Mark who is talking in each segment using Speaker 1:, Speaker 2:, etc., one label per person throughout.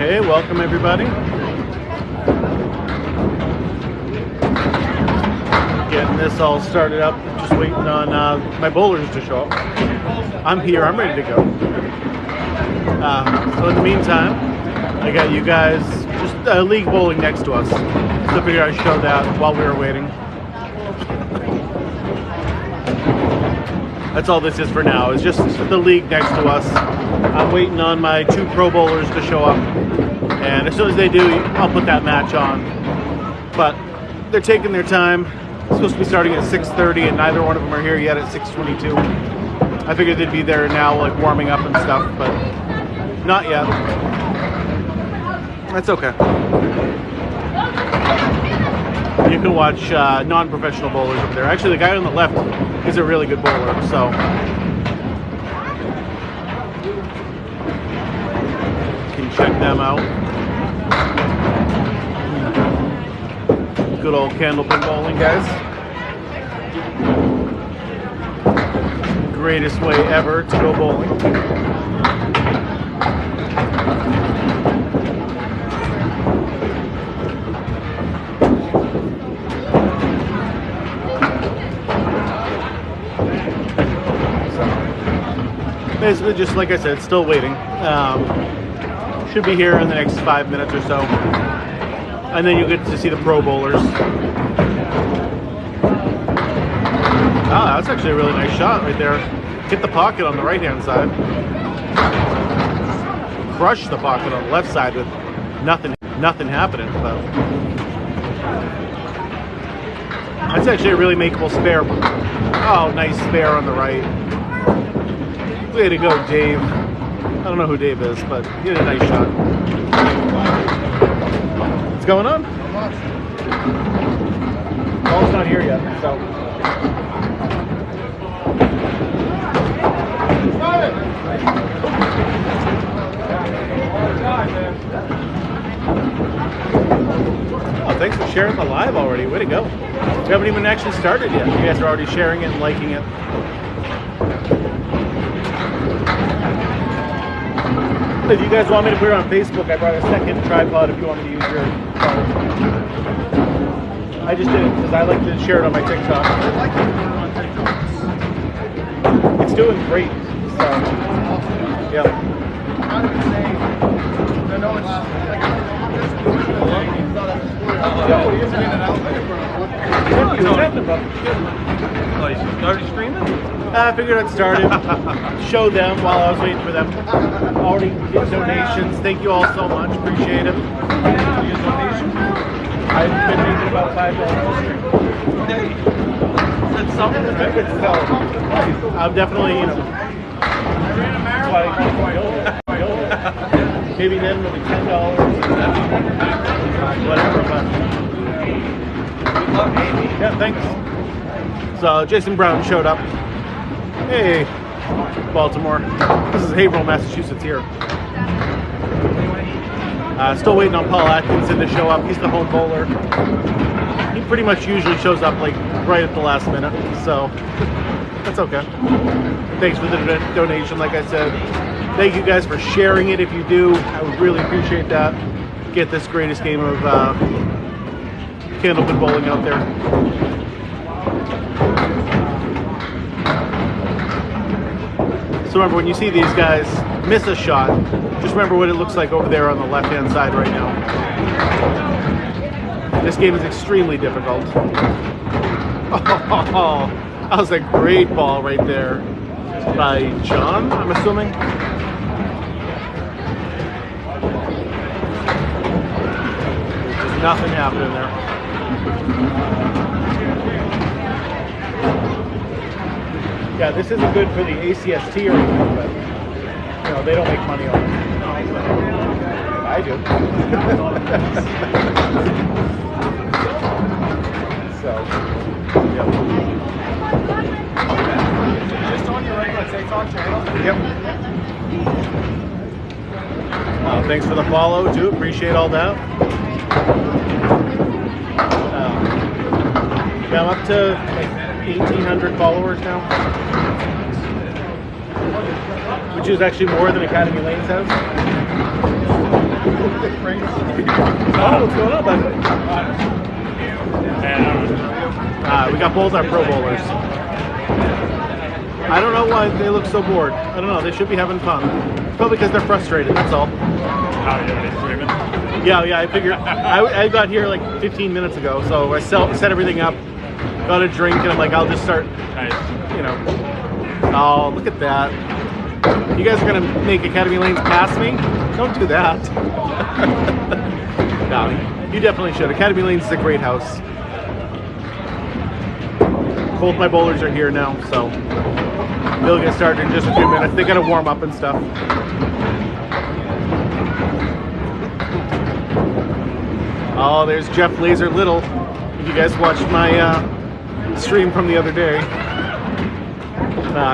Speaker 1: Okay, welcome everybody. Getting this all started up, just waiting on my bowlers to show up. I'm here, I'm ready to go. So in the meantime, I got you guys just league bowling next to us. So I figured I'd show that while we were waiting. That's all this is for now, is just the league next to us. I'm waiting on my 2 pro bowlers to show up. And as soon as they do, I'll put that match on. But they're taking their time. It's supposed to be starting at 6:30 and neither one of them are here yet at 6:22. I figured they'd be there now, like warming up and stuff, but not yet. That's okay. You can watch non-professional bowlers over there. Actually, the guy on the left is a really good bowler, so. You can check them out. Good old Candlepin bowling, guys. Greatest way ever to go bowling. Basically, just like I said, still waiting. Should be here in the next 5 minutes or so. And then you'll get to see the pro bowlers. Ah, that's actually a really nice shot right there. Hit the pocket on the right-hand side. Crushed the pocket on the left side with nothing happening. But that's actually a really makeable spare. Oh, nice spare on the right. Way to go, Dave. I don't know who Dave is, but he did a nice shot. What's going on? Ball's not here yet, so. Oh, thanks for sharing the live already. Way to go. We haven't even actually started yet. You guys are already sharing it and liking it. If you guys want me to put it on Facebook, I brought a second tripod if you want me to use your phone. I just did it because I like to share it on my TikTok. It's doing great. So, yeah.
Speaker 2: Oh, you started streaming?
Speaker 1: I figured I'd start it, show them while I was waiting for them. Already did donations. Thank you all so much. Appreciate it. I've been making about $5.
Speaker 2: That's something.
Speaker 1: I'm definitely, you know. Maybe then it'll be $10. Whatever, but. Yeah, thanks. So Jason Brown showed up. Hey, Baltimore. This is Haverhill, Massachusetts here. Still waiting on Paul Atkinson to show up. He's the home bowler. He pretty much usually shows up like right at the last minute, so that's okay. Thanks for the donation, like I said. Thank you guys for sharing it if you do. I would really appreciate that. Get this greatest game of Candlepin bowling out there. So remember, when you see these guys miss a shot, just remember what it looks like over there on the left-hand side right now. This game is extremely difficult. Oh, that was a great ball right there by John, I'm assuming. There's nothing happening there. Yeah, this isn't good for the ACST or anything, but you know, they don't make money on it. I do. So, yeah.
Speaker 2: Just on your regular TikTok channel?
Speaker 1: Yep. Thanks for the follow, too. Appreciate all that. Yeah, I'm up to like 1,800 followers now, which is actually more than Academy Lanes has. Oh, what's going on, bud? We got both our Pro Bowlers. I don't know why they look so bored. I don't know. They should be having fun. It's probably because they're frustrated. That's all. Yeah. I figured. I got here like 15 minutes ago, so I set everything up, got a drink, and I'm like, I'll just start.
Speaker 2: Nice.
Speaker 1: You know. Oh, look at that. You guys are gonna make Academy Lanes pass me? Don't do that. No, you definitely should. Academy Lanes is a great house. Both my bowlers are here now, so they'll get started in just a few minutes. They gotta warm up and stuff. Oh, there's Jeff Laser Little. If you guys watched my stream from the other day,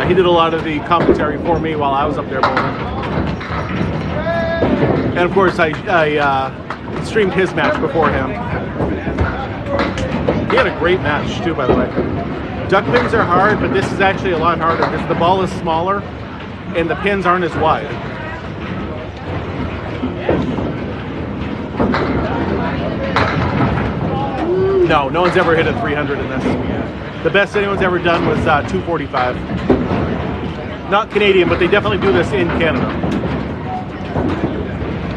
Speaker 1: he did a lot of the commentary for me while I was up there bowling. And of course, I streamed his match before him. He had a great match too, by the way. Duck pins are hard, but this is actually a lot harder because the ball is smaller and the pins aren't as wide. No one's ever hit a 300 in this. The best anyone's ever done was 245. Not Canadian, but they definitely do this in Canada.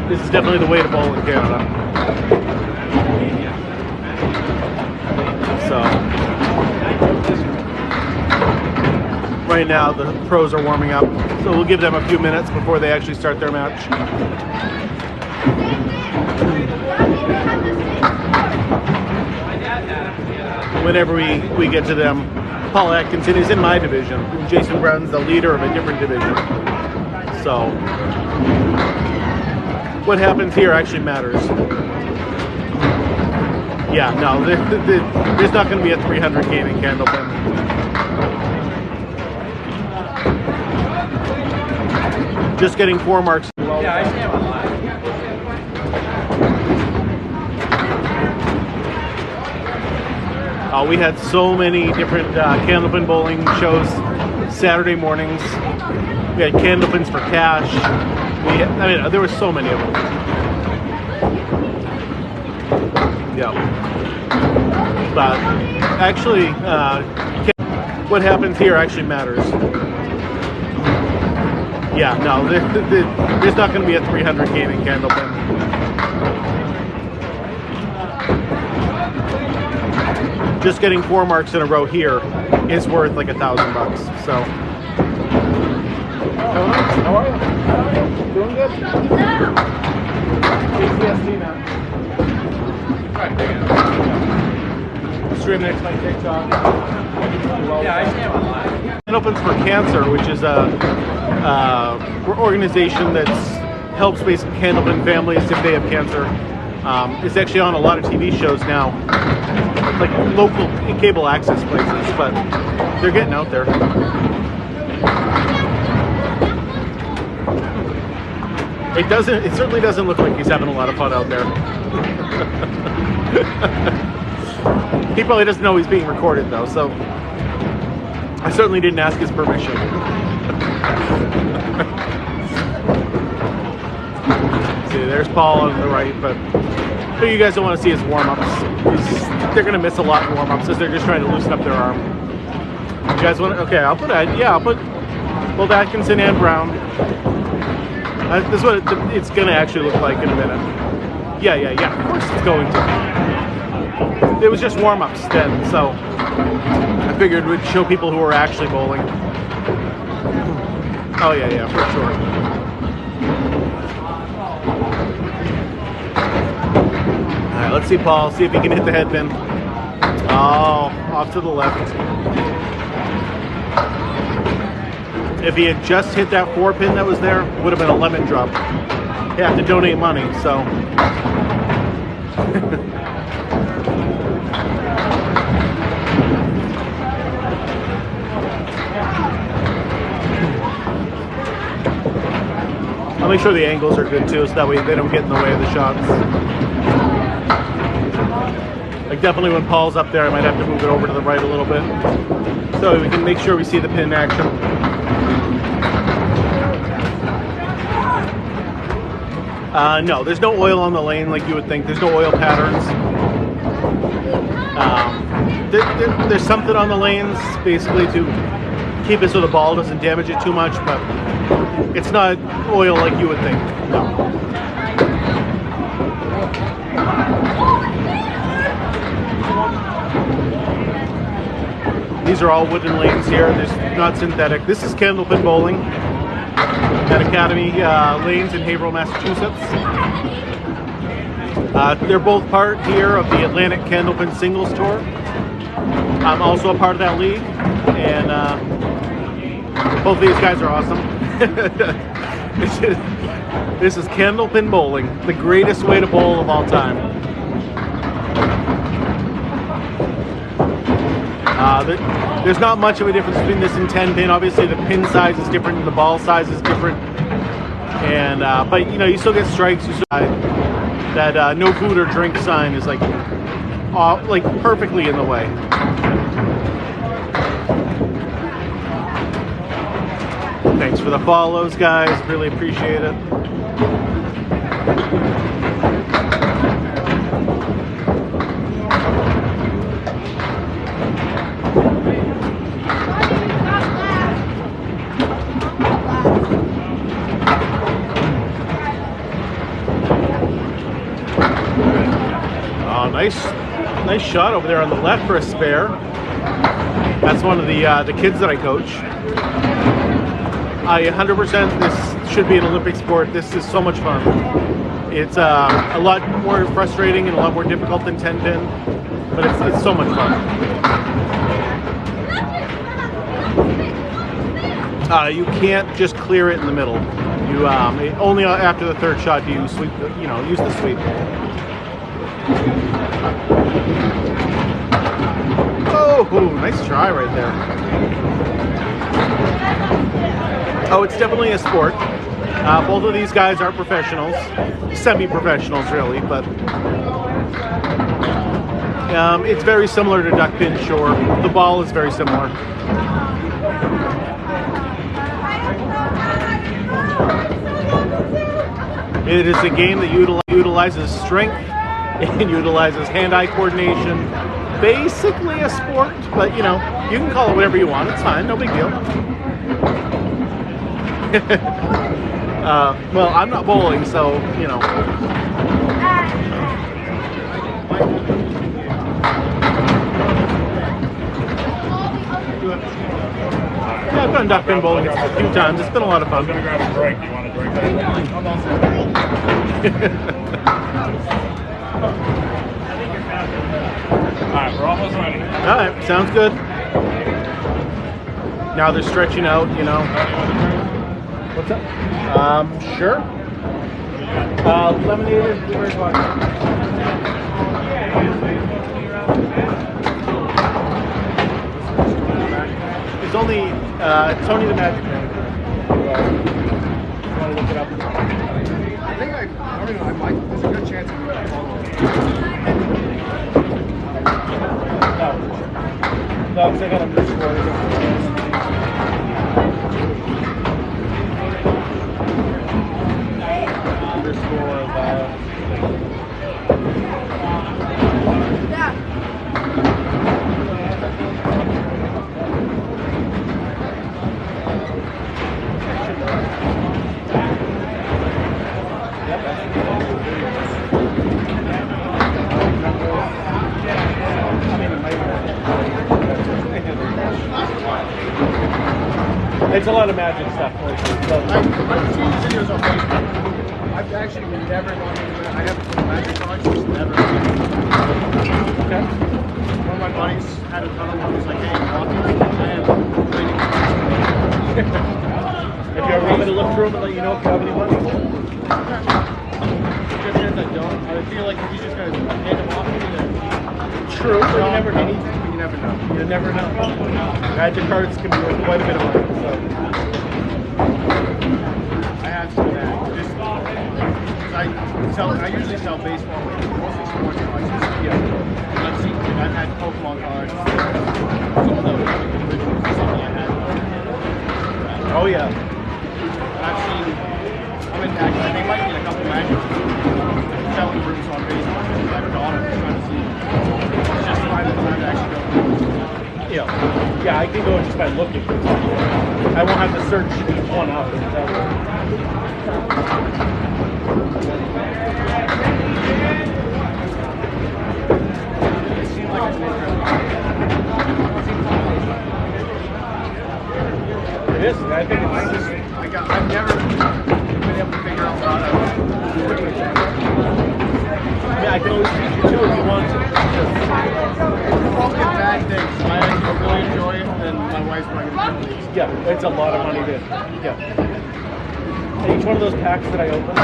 Speaker 1: This is definitely the way to bowl in Canada. So, right now the pros are warming up, so we'll give them a few minutes before they actually start their match. Whenever we get to them, Paul Atkinson is in my division. Jason Brown's the leader of a different division. So, what happens here actually matters. Yeah, no, there's not going to be a 300 game in Candlepin. Just getting 4 marks.
Speaker 2: Yeah, I see him online.
Speaker 1: We had so many different Candlepin bowling shows Saturday mornings. We had Candlepins for cash. There were so many of them. Yeah. But actually, what happens here actually matters. Yeah, no, there's not going to be a 300 game in Candlepin. Just getting 4 marks in a row here is worth like $1,000. So. How are you? Doing good? ACST now. Stream next night TikTok.
Speaker 2: Yeah, I see him online.
Speaker 1: Candlepins for Cancer, which is a organization that helps basic Candlepin families if they have cancer. It's actually on a lot of TV shows now, like local cable access places, but they're getting out there. It certainly doesn't look like he's having a lot of fun out there. He probably doesn't know he's being recorded though, so I certainly didn't ask his permission. See, there's Paul on the right, but you guys don't want to see his warm-ups. They're going to miss a lot in warm-ups as they're just trying to loosen up their arm. You guys want to? Okay, I'll put both Atkinson and Brown. This is what it's going to actually look like in a minute. Yeah. Of course it's going to. It was just warm-ups then, so I figured we'd show people who are actually bowling. Oh yeah, for sure. All right, let's see Paul. See if he can hit the head pin. Oh, off to the left. If he had just hit that 4 pin that was there, would have been a lemon drop. You have to donate money, so. I'll make sure the angles are good too, so that way they don't get in the way of the shots. Like definitely when Paul's up there, I might have to move it over to the right a little bit, so we can make sure we see the pin action. No, there's no oil on the lane like you would think. There's no oil patterns. There's something on the lanes basically to keep it so the ball doesn't damage it too much, but it's not oil like you would think. No. These are all wooden lanes here. There's not synthetic. This is Candlepin Bowling at Academy Lanes in Haverhill, Massachusetts. They're both part here of the Atlantic Candlepin Singles Tour. I'm also a part of that league, and both of these guys are awesome. This is Candlepin Bowling, the greatest way to bowl of all time. There's not much of a difference between this and 10 pin. Obviously, the pin size is different, and the ball size is different, and but you know, you still get strikes. You still that no food or drink sign is like perfectly in the way. Thanks for the follows, guys. Really appreciate it. Oh, nice shot over there on the left for a spare. That's one of the kids that I coach. 100%. This should be an Olympic sport. This is so much fun. It's a lot more frustrating and a lot more difficult than 10 pin, but it's so much fun. You can't just clear it in the middle. You only after the third shot do you sweep. Use the sweep. Oh, nice try right there. Oh, it's definitely a sport. Both of these guys are professionals, semi-professionals really, but it's very similar to duck pin, sure. The ball is very similar. It is a game that utilizes strength and utilizes hand-eye coordination. Basically a sport, but you can call it whatever you want. It's fine, no big deal. Well, I'm not bowling, so Yeah, I've done duck pin bowling a few times. It's been a lot of fun.
Speaker 3: I'm gonna grab a drink. Do you want a drink? I'm also. Alright, we're almost ready.
Speaker 1: Alright, sounds good. Now they're stretching out, What's up? Sure. Lemonade or blueberry vodka? It's only the magic man. You want to look it up?
Speaker 4: I think I don't know. There's a good chance of
Speaker 1: No, because I got them this score. It's a lot of magic stuff.
Speaker 4: I've seen videos on Facebook. I've actually never gone into it. I haven't put magic on, just never.
Speaker 1: Okay.
Speaker 4: One of my buddies had a tunnel and was like, hey, walking. I am waiting.
Speaker 1: If you ever want me to look through them and let you know if you have any money.
Speaker 4: Just because I don't, I feel like if he's just going to hand them off to me, then
Speaker 1: True, but you never know.
Speaker 4: anything, but you never know.
Speaker 1: You never know. Magic cards can be worth quite a bit of money. So.
Speaker 4: I have seen that. Just, I usually sell baseball, mostly sports devices.
Speaker 1: Yeah.
Speaker 4: And I've had Pokemon cards. Some of those individuals, something I had.
Speaker 1: Oh yeah.
Speaker 4: I've seen, I'm in actually, they might get a couple matches selling groups on Facebook. I've gone and trying to see. It's just finding the time to actually go.
Speaker 1: Yeah, I can go just by looking. I won't have to search each one up.
Speaker 4: It seems like it's interesting.
Speaker 1: It is. I think it's just.
Speaker 4: I've never been able to figure out how to.
Speaker 1: Yeah, I can always teach you too if you want to.
Speaker 4: Both get bad things. I really enjoy it, and my wife's bringing it to me.
Speaker 1: Yeah, it's a lot of money to. Yeah. And each one of those packs that I open,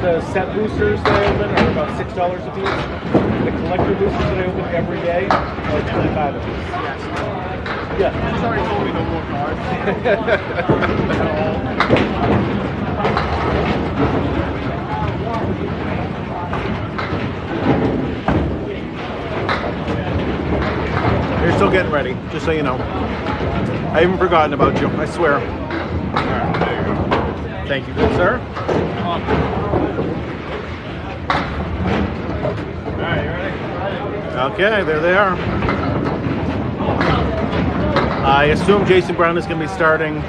Speaker 1: the set boosters that I open are about $6 a piece. The collector boosters that I open every day are $25 a piece.
Speaker 4: Yes.
Speaker 1: Yeah.
Speaker 4: She's already told me no more cards.
Speaker 1: You're still getting ready, just so you know. I haven't forgotten about you, I swear. Thank you, good sir.
Speaker 3: Alright, you ready?
Speaker 1: Okay, there they are. I assume Jason Brown is going to be starting.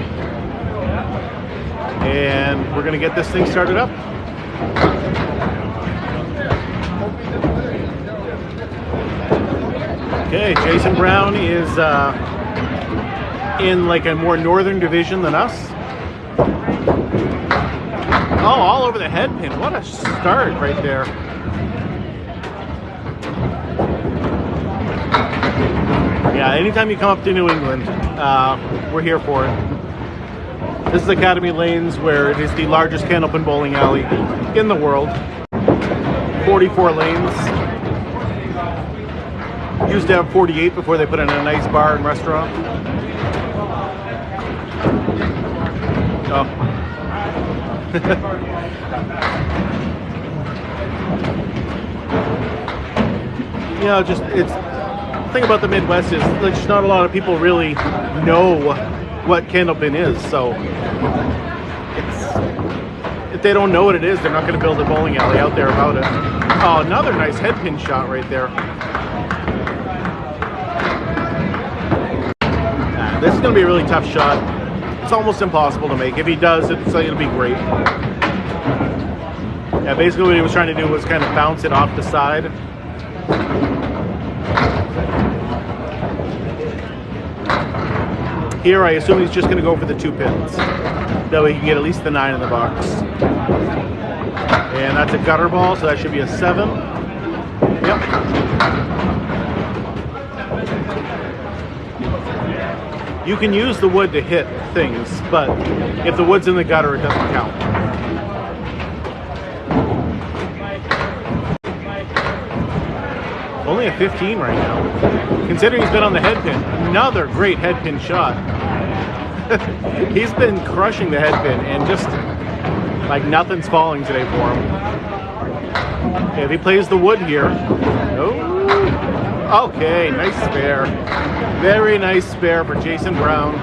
Speaker 1: And we're going to get this thing started up. Okay, Jason Brown is in like a more northern division than us. Oh, all over the head pin. What a start right there. Yeah, anytime you come up to New England, we're here for it. This is Academy Lanes, where it is the largest Candlepin bowling alley in the world. 44 lanes. Used to have 48 before they put in a nice bar and restaurant. Oh. You know, just it's the thing about the Midwest is like, just not a lot of people really know what Candlepin is. So if they don't know what it is, they're not going to build a bowling alley out there about it. Oh, another nice head pin shot right there. This is going to be a really tough shot. It's almost impossible to make. If he does, it'll be great. Yeah, basically what he was trying to do was kind of bounce it off the side. Here, I assume he's just going to go for the 2 pins. That way he can get at least the 9 in the box. And that's a gutter ball, so that should be a 7. Yep. You can use the wood to hit things, but if the wood's in the gutter, it doesn't count. Only a 15 right now. Considering he's been on the head pin. Another great head pin shot. He's been crushing the head pin, and just like nothing's falling today for him. Okay, if he plays the wood here. Oh, okay, nice spare. Very nice spare for Jason Brown.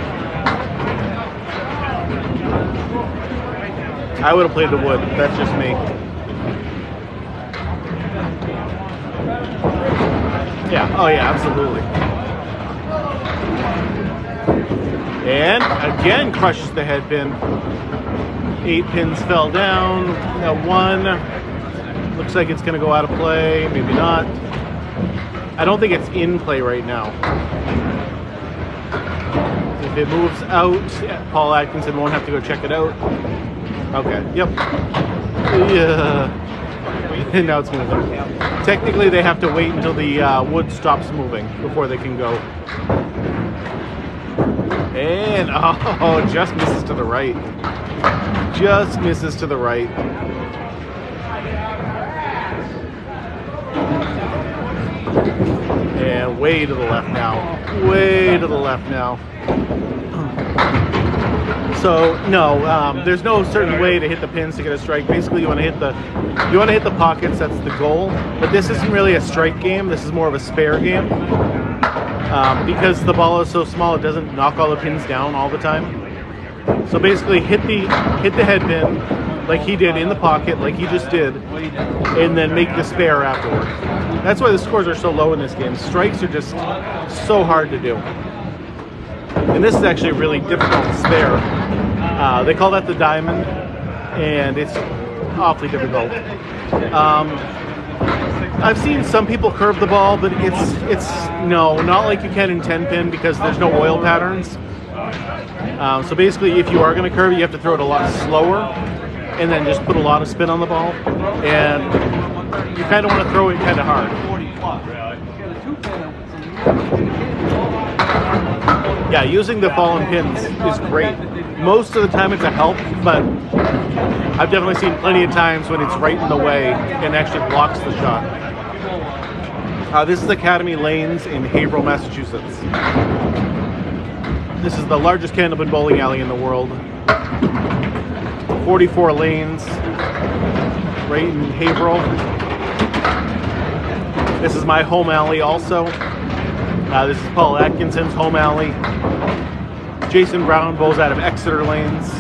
Speaker 1: I would have played the wood. That's just me. Yeah, oh yeah, absolutely. And again crushes the head pin. 8 pins fell down. Now 1. Looks like it's going to go out of play. Maybe not. I don't think it's in play right now. If it moves out, Paul Atkinson won't have to go check it out. Okay, yep. Yeah. And now it's moving. Technically, they have to wait until the wood stops moving before they can go. And, oh, just misses to the right. Just misses to the right. And way to the left now. Way to the left now. So no, there's no certain way to hit the pins to get a strike. Basically, you want to hit the pockets. That's the goal. But this isn't really a strike game. This is more of a spare game. Because the ball is so small, it doesn't knock all the pins down all the time. So basically, hit the head pin, like he did in the pocket, like he just did, and then make the spare afterward. That's why the scores are so low in this game. Strikes are just so hard to do. And this is actually a really difficult spare. They call that the diamond, and it's awfully difficult. I've seen some people curve the ball, but it's no, not like you can in 10 pin because there's no oil patterns. So basically, if you are going to curve it, you have to throw it a lot slower, and then just put a lot of spin on the ball. And you kind of want to throw it kind of hard. Yeah, using the fallen pins is great. Most of the time it's a help, but I've definitely seen plenty of times when it's right in the way and actually blocks the shot. This is Academy Lanes in Haverhill, Massachusetts. This is the largest Candlepin bowling alley in the world. 44 lanes, right in Haverhill. This is my home alley also. This is Paul Atkinson's home alley. Jason Brown bowls out of Exeter Lanes.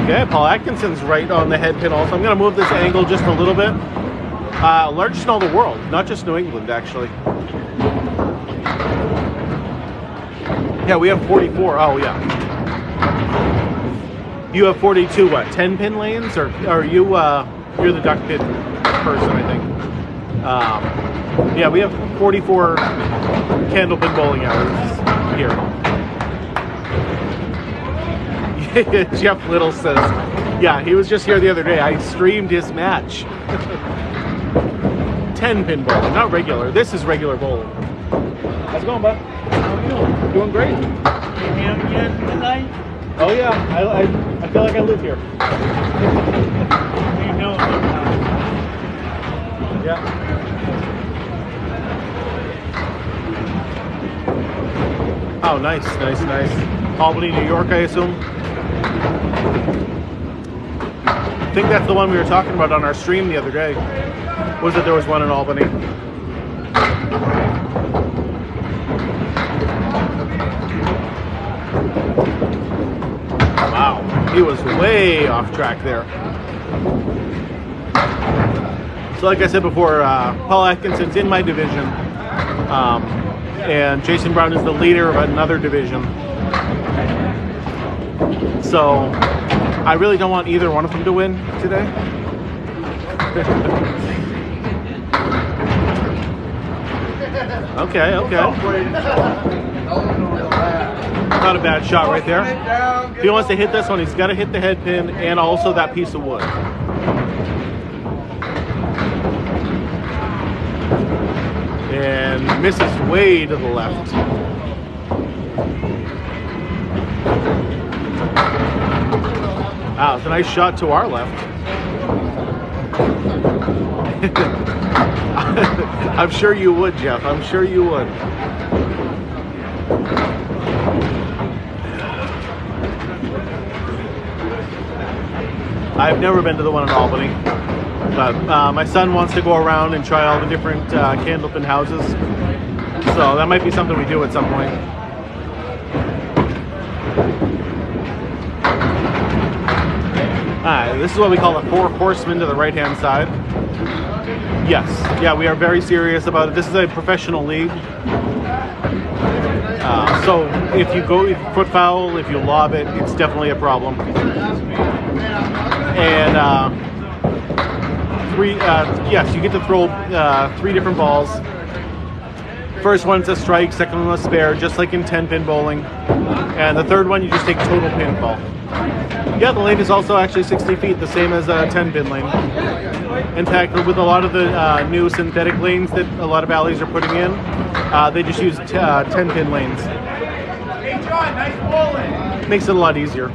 Speaker 1: Okay, Paul Atkinson's right on the head pin also. I'm going to move this angle just a little bit. Largest in all the world, not just New England, actually. Yeah, we have 44. Oh, yeah. You have 42, what, 10 pin lanes? Or you, you're the duck pin person, I think. Yeah, we have 44 Candlepin bowling alleys here. Jeff Little says, yeah, he was just here the other day. I streamed his match. 10 pin bowling, not regular. This is regular bowling. How's it going, bud? How are you? Doing great. Oh yeah, I feel like I live here. Yeah. Oh, nice. Albany, New York, I assume. I think that's the one we were talking about on our stream the other day. Was that there was one in Albany? Wow, he was way off track there. So like I said before, Paul Atkinson's in my division. And Jason Brown is the leader of another division. So I really don't want either one of them to win today. Okay. Not a bad shot right there. If he wants to hit this one, he's got to hit the head pin and also that piece of wood. And misses way to the left. Wow, it's a nice shot to our left. I'm sure you would, Jeff. I'm sure you would. I've never been to the one in Albany. But my son wants to go around and try all the different Candlepin houses. So that might be something we do at some point. Alright, this is what we call the four horsemen to the right-hand side. Yes, yeah, we are very serious about it. This is a professional league. So if you go foot foul, if you lob it, it's definitely a problem. And yes, you get to throw 3 different balls. First one's a strike, second one a spare, just like in 10-pin bowling. And the third one, you just take total pinfall. Yeah, the lane is also actually 60 feet, the same as a 10-pin lane. In fact, with a lot of the new synthetic lanes that a lot of alleys are putting in, they just use 10-pin lanes.
Speaker 2: Hey, John, nice bowling.
Speaker 1: Makes it a lot easier.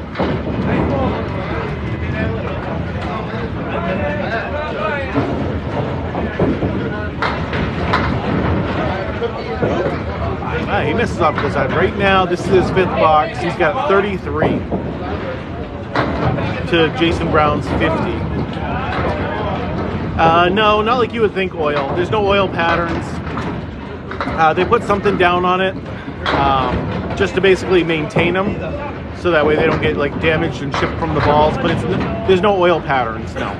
Speaker 1: He misses off to the side. Right now, this is his 5th box. He's got 33 to Jason Brown's 50. No, not like you would think oil. There's no oil patterns. They put something down on it just to basically maintain them. so that way they don't get like damaged and chipped from the balls. But there's no oil patterns, no.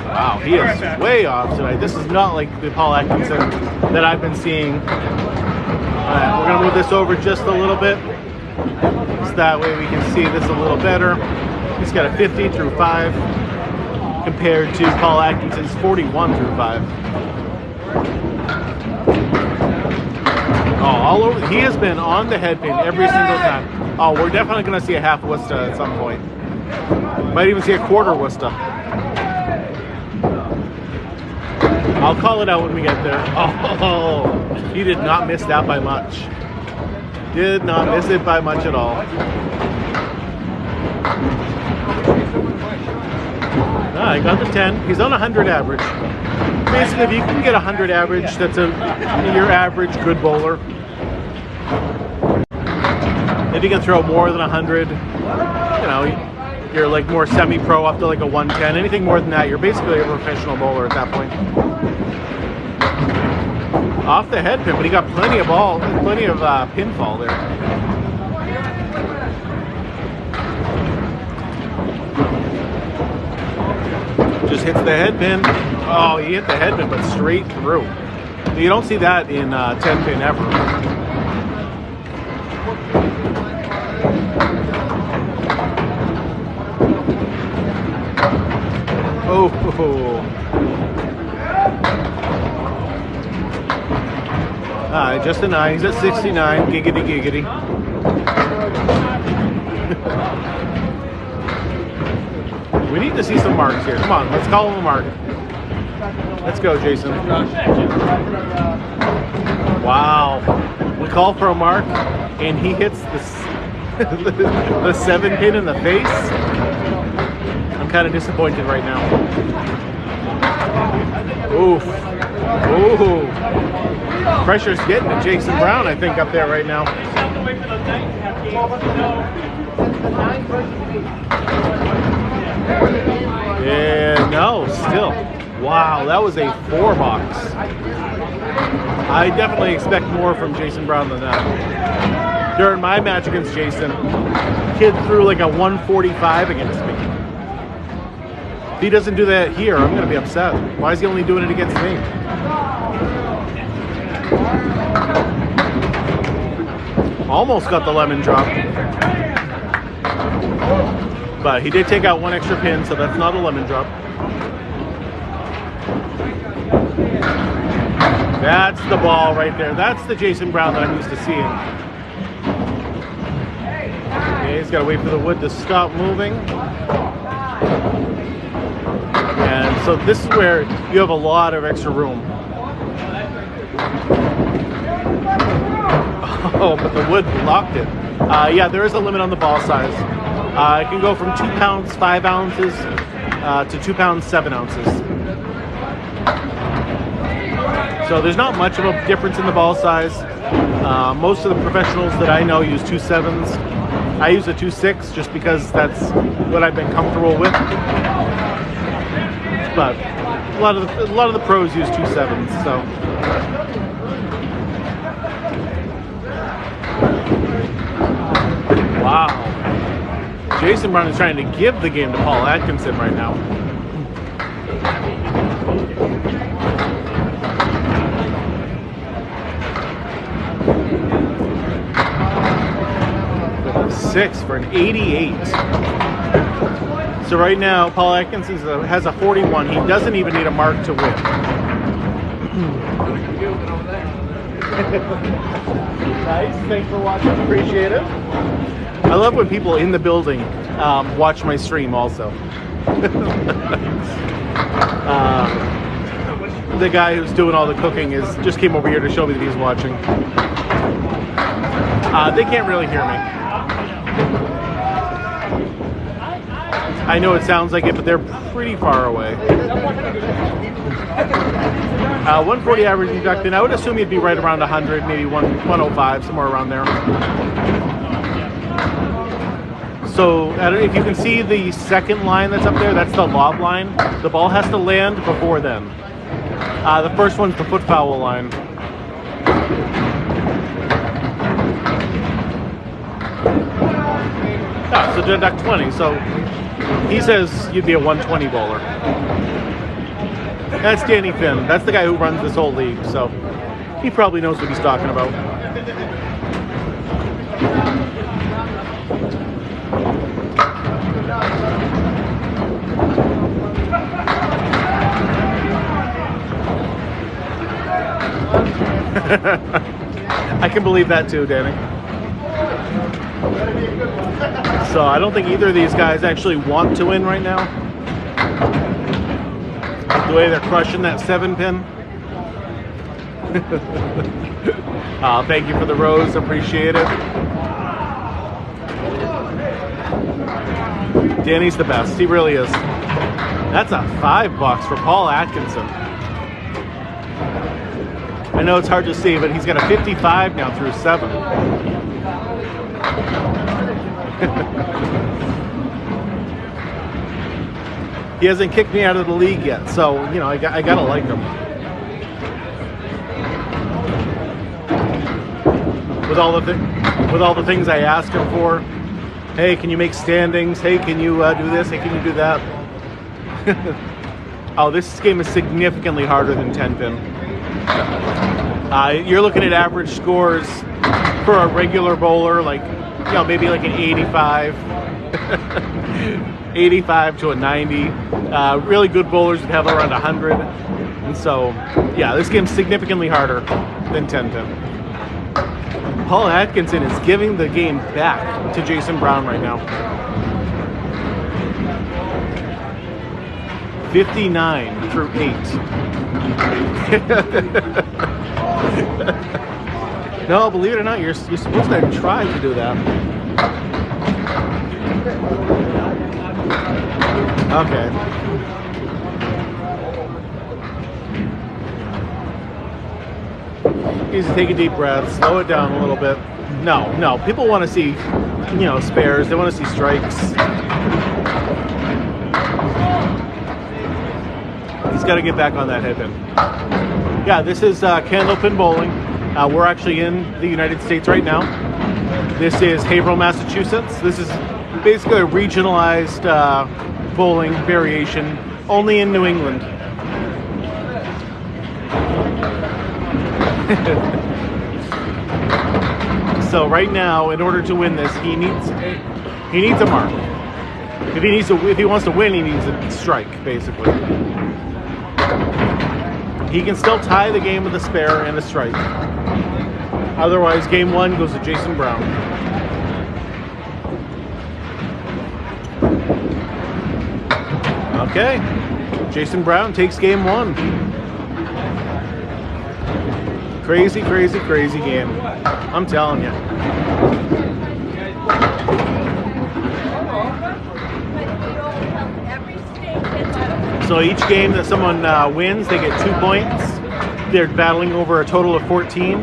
Speaker 1: Wow, he is way off tonight. This is not like the Paul Atkinson that I've been seeing. Alright, we're gonna move this over just a little bit, so that way we can see this a little better. He's got a 50 through 5 compared to Paul Atkinson's 41 through 5. Oh, all over. He has been on the head pin every single time. Oh, we're definitely going to see a half Worcester at some point. Might even see a quarter Worcester. I'll call it out when we get there. Oh, he did not miss that by much. Did not miss it by much at all. I got the 10. He's on 100 average. Basically, if you can get 100 average, that's your average good bowler. If you can throw more than 100, you know, you're like more semi-pro up to like a 110. Anything more than that, you're basically a professional bowler at that point. Off the head pin, but he got plenty of pinfall there. Just hits the head pin. Oh, he hit the head pin, but straight through. You don't see that in 10 pin ever. Oh. Just a 9. He's at 69. Giggity, giggity. We need to see some marks here. Come on, let's call him a mark. Let's go, Jason. Wow. We call for a mark, and he hits the 7 pin in the face. I'm kind of disappointed right now. Oof. Ooh. Pressure's getting to Jason Brown, I think, up there right now. Yeah, no, still. Wow, that was a 4 box. I definitely expect more from Jason Brown than that. During my match against Jason, kid threw like a 145 against me. If he doesn't do that here, I'm going to be upset. Why is he only doing it against me? Almost got the lemon drop. But he did take out 1 extra pin, so that's not a lemon drop. That's the ball right there. That's the Jason Brown that I'm used to seeing. Okay, he's got to wait for the wood to stop moving. And so this is where you have a lot of extra room. Oh, but the wood blocked it. Yeah, there is a limit on the ball size. It can go from 2 pounds 5 ounces to 2 pounds 7 ounces. So there's not much of a difference in the ball size. Most of the professionals that I know use 2.7s. I use a 2.6 just because that's what I've been comfortable with. But a lot of the pros use 2.7s. So. Wow. Jason Brown is trying to give the game to Paul Atkinson right now. 6 for an 88. So right now, Paul Atkinson has a 41. He doesn't even need a mark to win. Nice. Thanks for watching. Appreciate it. I love when people in the building watch my stream also. The guy who's doing all the cooking just came over here to show me that he's watching. They can't really hear me. I know it sounds like it, but they're pretty far away. 140 average in duck pin. I would assume he'd be right around 100, maybe 105, somewhere around there. So I don't know if you can see the second line that's up there. That's the lob line. The ball has to land before then. The first one's the foot foul line. Oh, so deduct 20. So he says you'd be a 120 bowler. That's Danny Finn. That's the guy who runs this whole league. So he probably knows what he's talking about. I can believe that too, Danny. So I don't think either of these guys actually want to win right now. The way they're crushing that 7-pin. Thank you for the rose, appreciate it. Danny's the best, he really is. That's a $5 for Paul Atkinson. I know it's hard to see, but he's got a 55 now through 7. He hasn't kicked me out of the league yet, so you know I gotta like him. With all the things I asked him for. Hey, can you make standings? Hey, can you do this? Hey, can you do that? Oh, this game is significantly harder than 10-pin. You're looking at average scores for a regular bowler, like, you know, maybe like an 85, 85 to a 90. Really good bowlers would have around 100. And so, yeah, this game's significantly harder than 10-pin. Paul Atkinson is giving the game back to Jason Brown right now. 59 through 8. No, believe it or not, you're supposed to try to do that. Okay. Easy, take a deep breath, slow it down a little bit. No, people want to see, you know, spares. They want to see strikes. He's got to get back on that headpin. Yeah, this is Candlepin Bowling. We're actually in the United States right now. This is Haverhill, Massachusetts. This is basically a regionalized bowling variation, only in New England. So right now, in order to win this, he needs a mark. If he wants to win, he needs a strike, basically. He can still tie the game with a spare and a strike. Otherwise, game 1 goes to Jason Brown. Okay, Jason Brown takes game 1. Crazy, crazy, crazy game. I'm telling you. So each game that someone wins, they get 2 points. They're battling over a total of 14.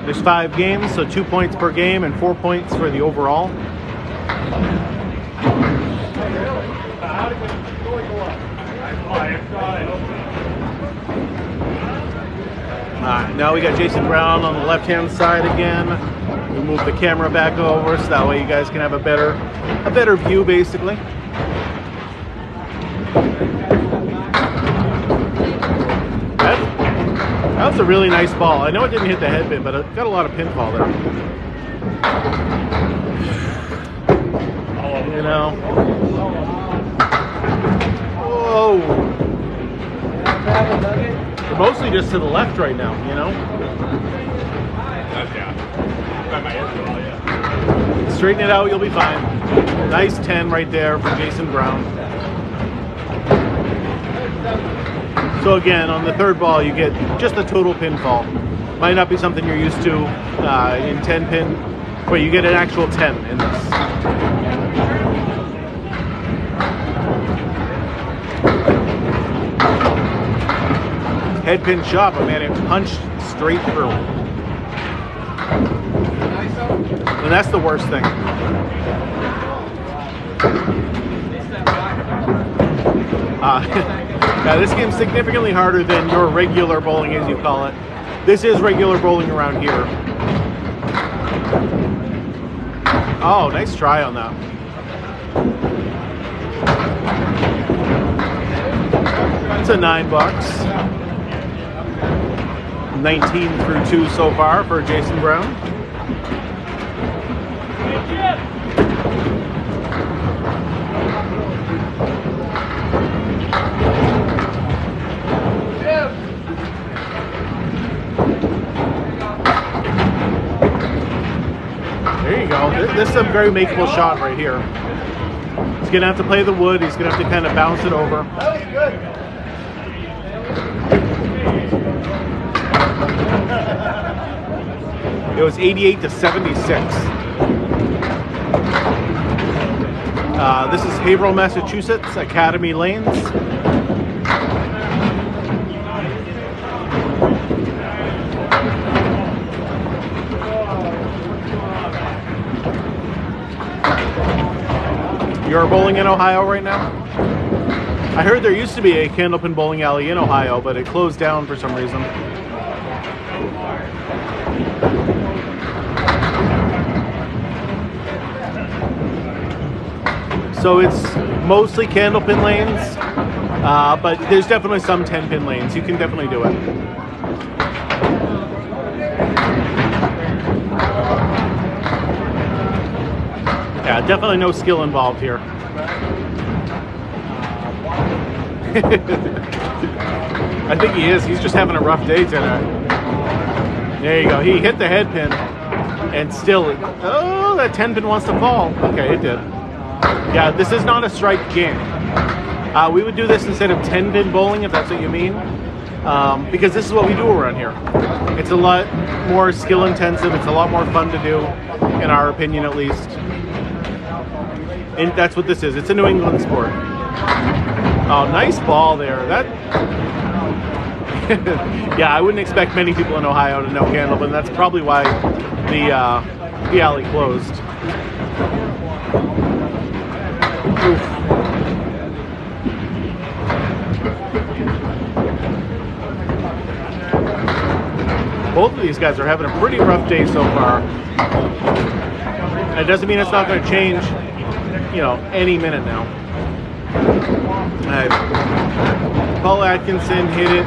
Speaker 1: There's 5 games, so 2 points per game and 4 points for the overall. Alright, now we got Jason Brown on the left-hand side again. We move the camera back over so that way you guys can have a better view, basically. That's a really nice ball. I know it didn't hit the headband, but it got a lot of pinfall there. You know. Whoa. We're mostly just to the left right now, you know. Straighten it out, you'll be fine. Nice 10 right there for Jason Brown. So again, on the third ball, you get just a total pinfall. Might not be something you're used to in 10-pin, but you get an actual 10 in this. Head pin shot, but man, it punched straight through. And that's the worst thing. Now this game's significantly harder than your regular bowling, as you call it. This is regular bowling around here. Oh, nice try on that. It's a $9. 19 through 2 so far for Jason Brown. There you go. This is a very makeable shot right here. He's going to have to play the wood. He's going to have to kind of bounce it over.
Speaker 2: That was good.
Speaker 1: It was 88 to 76. This is Haverhill, Massachusetts, Academy Lanes. You're bowling in Ohio right now? I heard there used to be a Candlepin bowling alley in Ohio, but it closed down for some reason. So it's mostly Candlepin lanes, but there's definitely some 10-pin lanes. You can definitely do it. Yeah, definitely no skill involved here. I think he is. He's just having a rough day tonight. There you go. He hit the head pin, and still, oh, that 10-pin wants to fall. Okay, it did. Yeah, this is not a strike game. We would do this instead of 10-pin bowling, if that's what you mean, because this is what we do around here. It's a lot more skill intensive. It's a lot more fun to do, in our opinion, at least. And that's what this is. It's a New England sport. Oh, nice ball there. That. Yeah, I wouldn't expect many people in Ohio to know Candlepin. That's probably why the alley closed. Oof. Both of these guys are having a pretty rough day so far. It doesn't mean it's not going to change, you know, any minute now. Paul Atkinson hit it.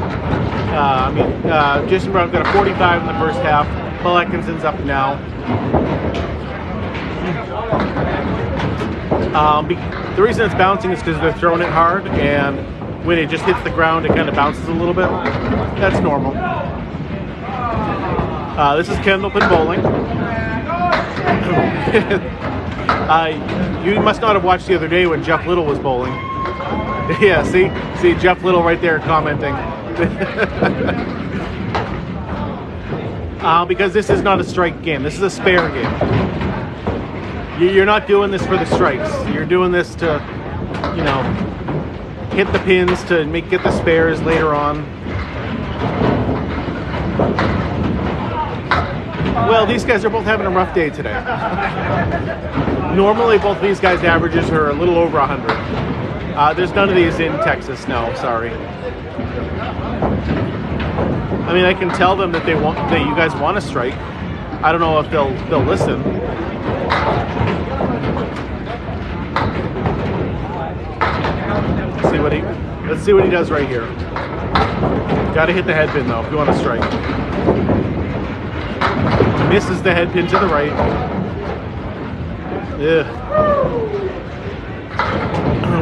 Speaker 1: Jason Brown got a 45 in the first half. Paul Atkinson's up now. The reason it's bouncing is because they're throwing it hard, and when it just hits the ground, it kind of bounces a little bit. That's normal. This is Candlepin bowling. You must not have watched the other day when Jeff Little was bowling. Yeah, see Jeff Little right there commenting. Because this is not a strike game. This is a spare game. You're not doing this for the strikes. You're doing this to, you know, hit the pins to get the spares later on. Well, these guys are both having a rough day today. Normally, both of these guys' averages are a little over 100. There's none of these in Texas, no, sorry. I mean, I can tell them that you guys want to strike. I don't know if they'll listen. Let's see what he does right here. Got to hit the head pin though if you want to strike. Misses the head pin to the right. Ugh.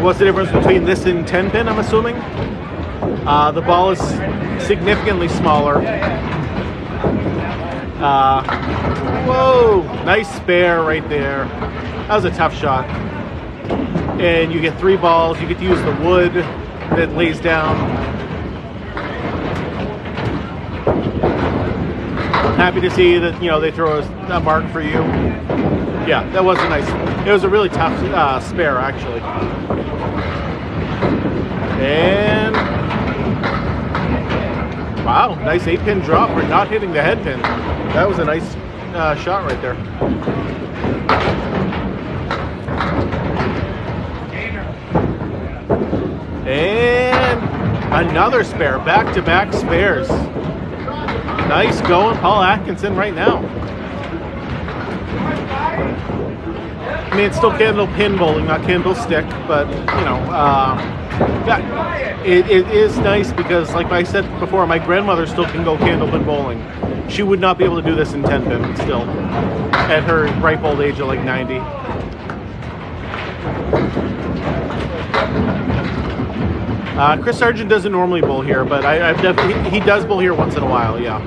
Speaker 1: What's the difference between this and 10-pin, I'm assuming? The ball is significantly smaller. Whoa! Nice spare right there. That was a tough shot. And you get 3 balls. You get to use the wood that lays down. Happy to see that, you know, they throw a mark for you. Yeah, that was a nice. It was a really tough spare, actually. And wow, nice 8-pin drop for not hitting the head pin. That was a nice shot right there. And another spare, back-to-back spares. Nice going, Paul Atkinson right now. I mean, it's still candlepin bowling, not candlestick, but you know, yeah, it is nice because, like I said before, my grandmother still can go candlepin bowling. She would not be able to do this in 10-pin still, at her ripe old age of like 90. Chris Sargent doesn't normally bowl here, but I've definitely, he does bowl here once in a while, yeah.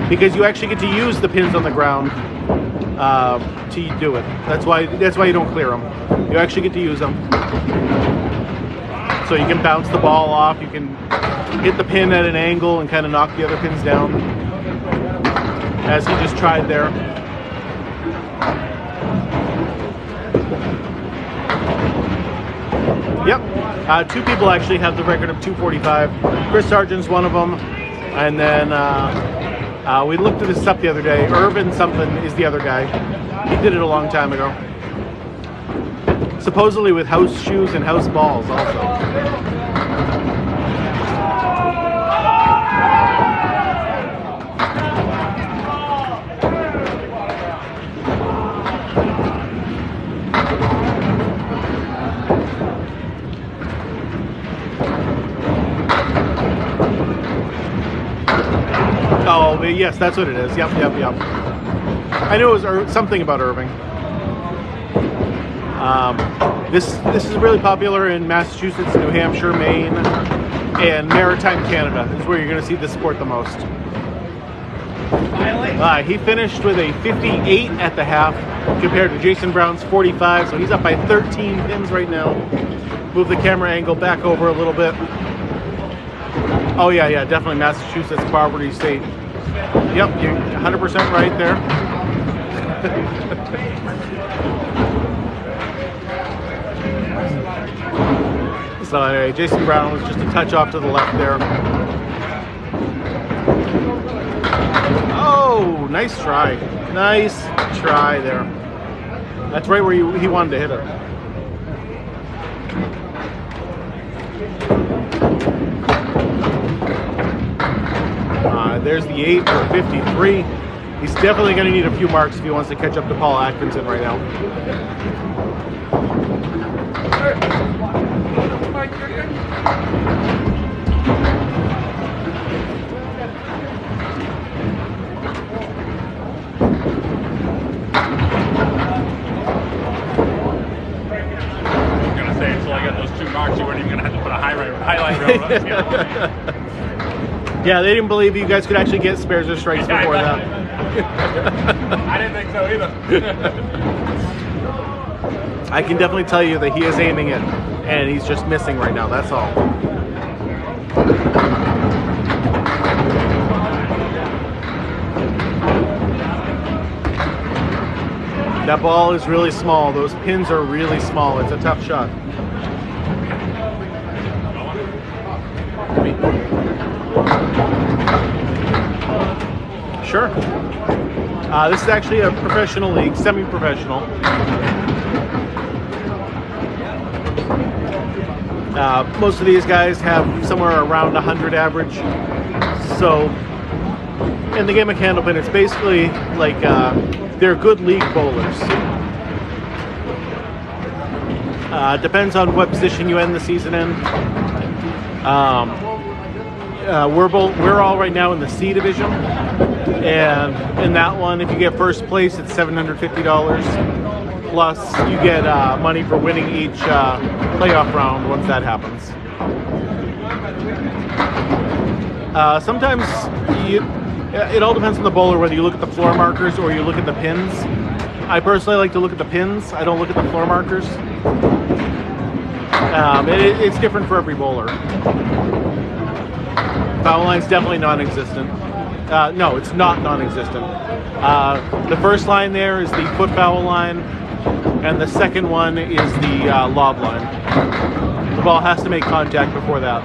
Speaker 1: Because you actually get to use the pins on the ground to do it. That's why you don't clear them. You actually get to use them. So you can bounce the ball off. You can hit the pin at an angle and kind of knock the other pins down, as he just tried there. Yep. 2 people actually have the record of 245. Chris Sargent's one of them. And then we looked at this up the other day. Irvin something is the other guy. He did it a long time ago. Supposedly with house shoes and house balls also. Oh, yes, that's what it is. Yep. I knew it was something about Irving. This is really popular in Massachusetts, New Hampshire, Maine, and Maritime Canada. Is where you're going to see this sport the most. He finished with a 58 at the half compared to Jason Brown's 45, so he's up by 13 pins right now. Move the camera angle back over a little bit. Oh yeah, definitely Massachusetts, Poverty State. Yep, you're 100% right there. So anyway, Jason Brown was just a touch off to the left there. Oh, nice try. Nice try there. That's right where he wanted to hit it. There's the 8 for 53. He's definitely going to need a few marks if he wants to catch up to Paul Atkinson right now.
Speaker 3: I was going to say, until I got those 2 marks, you weren't even going to have to put a highlight reel up.
Speaker 1: Yeah, they didn't believe you guys could actually get spares or strikes before that.
Speaker 3: I didn't think so either.
Speaker 1: I can definitely tell you that he is aiming it, and he's just missing right now, that's all. That ball is really small. Those pins are really small. It's a tough shot. Sure. This is actually a professional league, semi-professional. Most of these guys have somewhere around 100 average. So in the game of Candlepin, it's basically like they're good league bowlers. Depends on what position you end the season in. We're all right now in the C division, and in that one, if you get first place, it's $750 plus you get money for winning each playoff round once that happens. Sometimes it all depends on the bowler whether you look at the floor markers or you look at the pins. I personally like to look at the pins. I don't look at the floor markers. It's different for every bowler. Foul line's definitely non-existent. No, it's not non-existent. The first line there is the foot foul line, and the second one is the lob line. The ball has to make contact before that.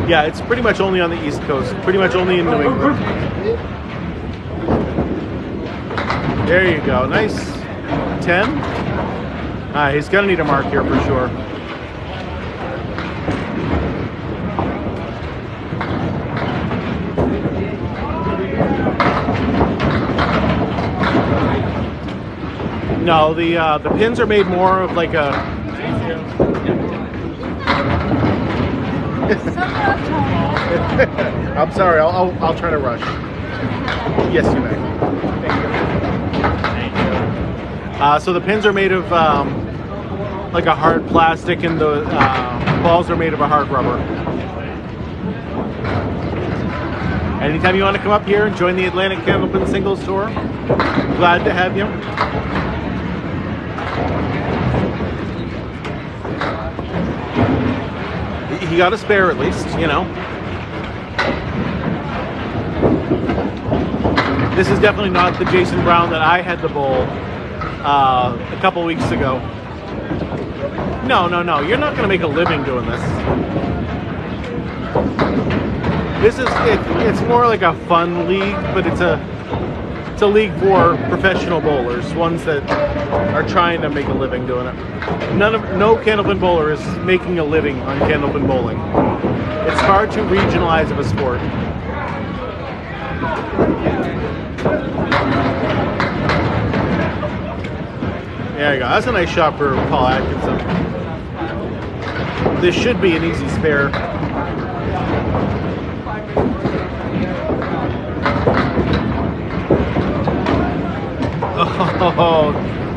Speaker 1: Yeah, it's pretty much only on the East Coast, pretty much only in New England. There you go, nice. 10. He's gonna need a mark here for sure. No, the pins are made more of like a. I'm sorry. I'll try to rush. Yes, you may. So the pins are made of like a hard plastic, and the balls are made of a hard rubber. Anytime you want to come up here and join the Atlantic Candlepin Singles Tour, glad to have you. He got a spare at least, you know. This is definitely not the Jason Brown that I had to bowl a couple weeks ago. No. You're not going to make a living doing this. It's more like a fun league, but it's a league for professional bowlers, ones that are trying to make a living doing it. No Candlepin bowler is making a living on Candlepin bowling. It's far too regionalized of a sport. There you go. That's a nice shot for Paul Atkinson. This should be an easy spare. Oh,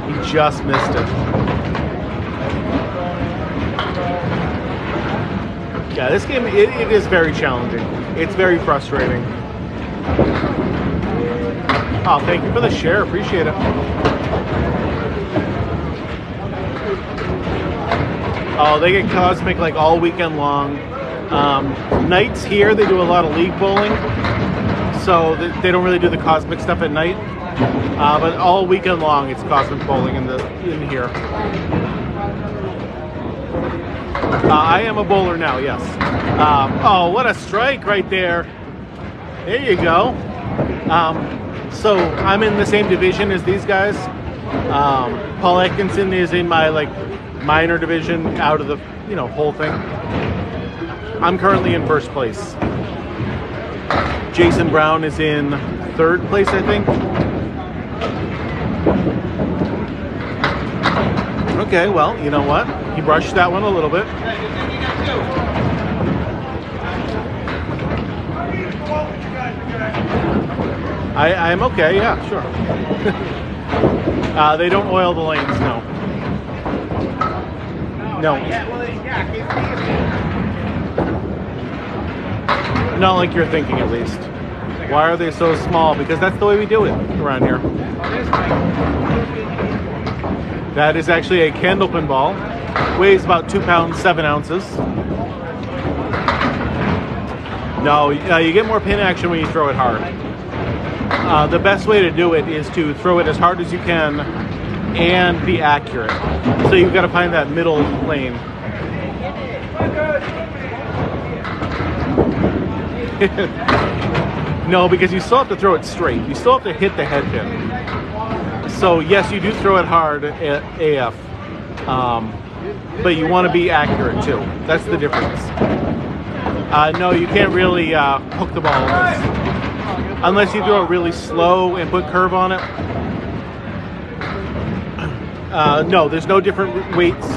Speaker 1: he just missed it. Yeah, this game, it is very challenging. It's very frustrating. Oh, thank you for the share. Appreciate it. Oh, they get cosmic like all weekend long. Nights here, they do a lot of league bowling. So they don't really do the cosmic stuff at night. But all weekend long, it's cosmic bowling in here. I am a bowler now, yes. Oh, what a strike right there. There you go. So I'm in the same division as these guys. Paul Atkinson is in my like minor division out of the whole thing. I'm currently in first place. Jason Brown is in third place, I think. Okay, well, you know what? He brushed that one a little bit. I am okay, yeah, sure. They don't oil the lanes, no. No. Not like you're thinking, at least. Why are they so small? Because that's the way we do it around here. That is actually a Candlepin ball. Weighs about 2 pounds, 7 ounces. No, you get more pin action when you throw it hard. The best way to do it is to throw it as hard as you can and be accurate. So you've got to find that middle lane. No, because you still have to throw it straight. You still have to hit the head pin. So yes, you do throw it hard at AF, but you want to be accurate too. That's the difference. No, you can't really hook the ball unless you throw it really slow and put curve on it. No, there's no different weights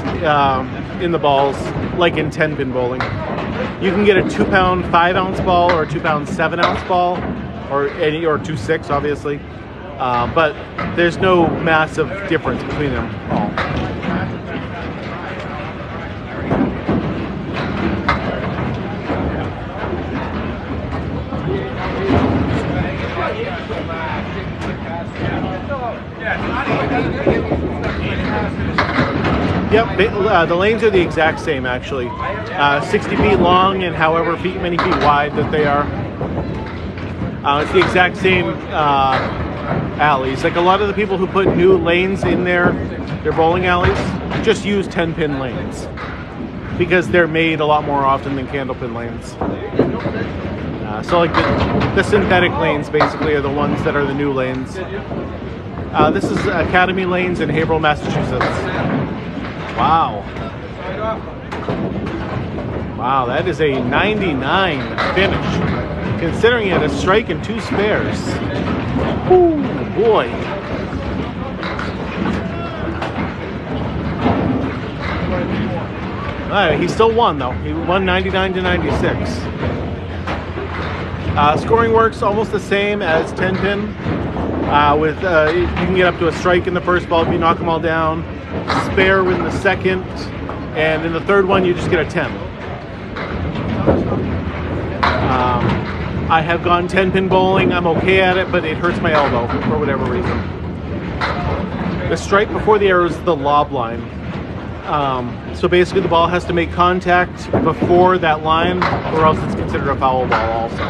Speaker 1: in the balls like in 10-pin bowling. You can get a 2 pound 5 ounce ball or a 2 pound 7 ounce ball, or 2.6 obviously. But there's no massive difference between them all. Yep, the lanes are the exact same actually. 60 feet long and however many feet wide that they are. It's the exact same alleys. Like a lot of the people who put new lanes in their bowling alleys just use 10-pin lanes because they're made a lot more often than Candlepin lanes. So like the synthetic lanes basically are the ones that are the new lanes. This is Academy Lanes in Haverhill, Massachusetts. Wow. Wow, that is a 99 finish, considering it a strike and 2 spares. Ooh, boy. He still won though. He won 99-96. Scoring works almost the same as 10 pin. With you can get up to a strike in the first ball if you knock them all down, spare in the second, and in the third one you just get a 10. I have gone 10 pin bowling. I'm okay at it, but it hurts my elbow for whatever reason. The strike before the arrow is the lob line. So basically the ball has to make contact before that line, or else it's considered a foul ball also.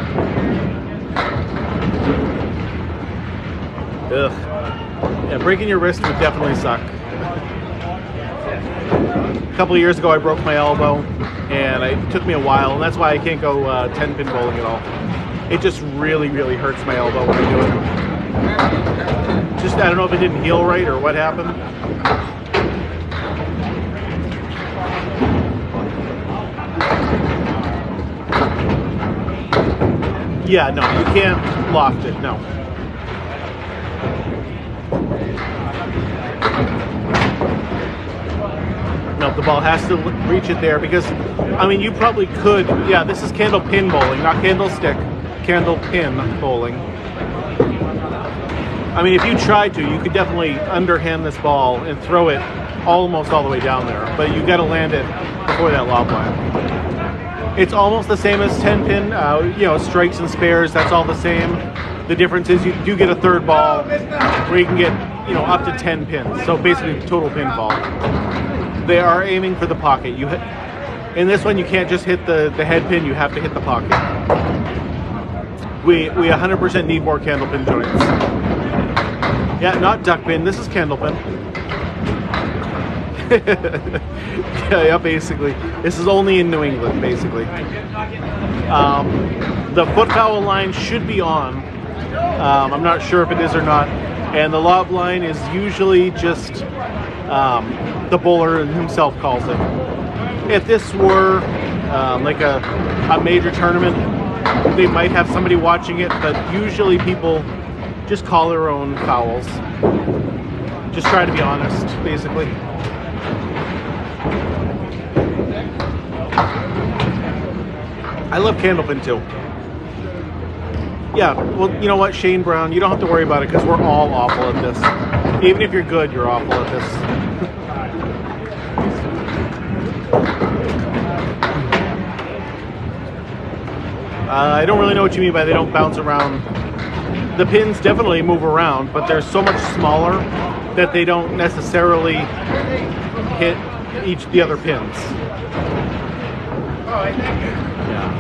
Speaker 1: Ugh. Yeah, breaking your wrist would definitely suck. A couple of years ago I broke my elbow, and it took me a while, and that's why I can't go 10 pin bowling at all. It just really, really hurts my elbow when I do it. Just, I don't know if it didn't heal right or what happened. Yeah, no, you can't loft it, no. No, the ball has to reach it there because, I mean, you probably could, yeah, this is candlepin bowling, not candlestick, candlepin bowling. I mean, if you tried to, you could definitely underhand this ball and throw it almost all the way down there, but you got to land it before that lob line. It's almost the same as 10 pin, you know, strikes and spares, that's all the same. The difference is you do get a third ball where you can get, you know, up to 10 pins, so basically total pinfall. They are aiming for the pocket. In this one, you can't just hit the head pin, you have to hit the pocket. We 100% need more candlepin joints. Yeah, not duck pin, this is candlepin. Yeah, basically. This is only in New England, basically. The foot foul line should be on. I'm not sure if it is or not. And the lob line is usually just the bowler himself calls it. If this were like a major tournament, they might have somebody watching it, but usually people just call their own fouls. Just try to be honest, basically. I love candlepin too. Yeah, well, you know what, Shane Brown, you don't have to worry about it because we're all awful at this. Even if you're good, you're awful at this. I don't really know what you mean by they don't bounce around. The pins definitely move around, but they're so much smaller that they don't necessarily hit the other pins. Yeah.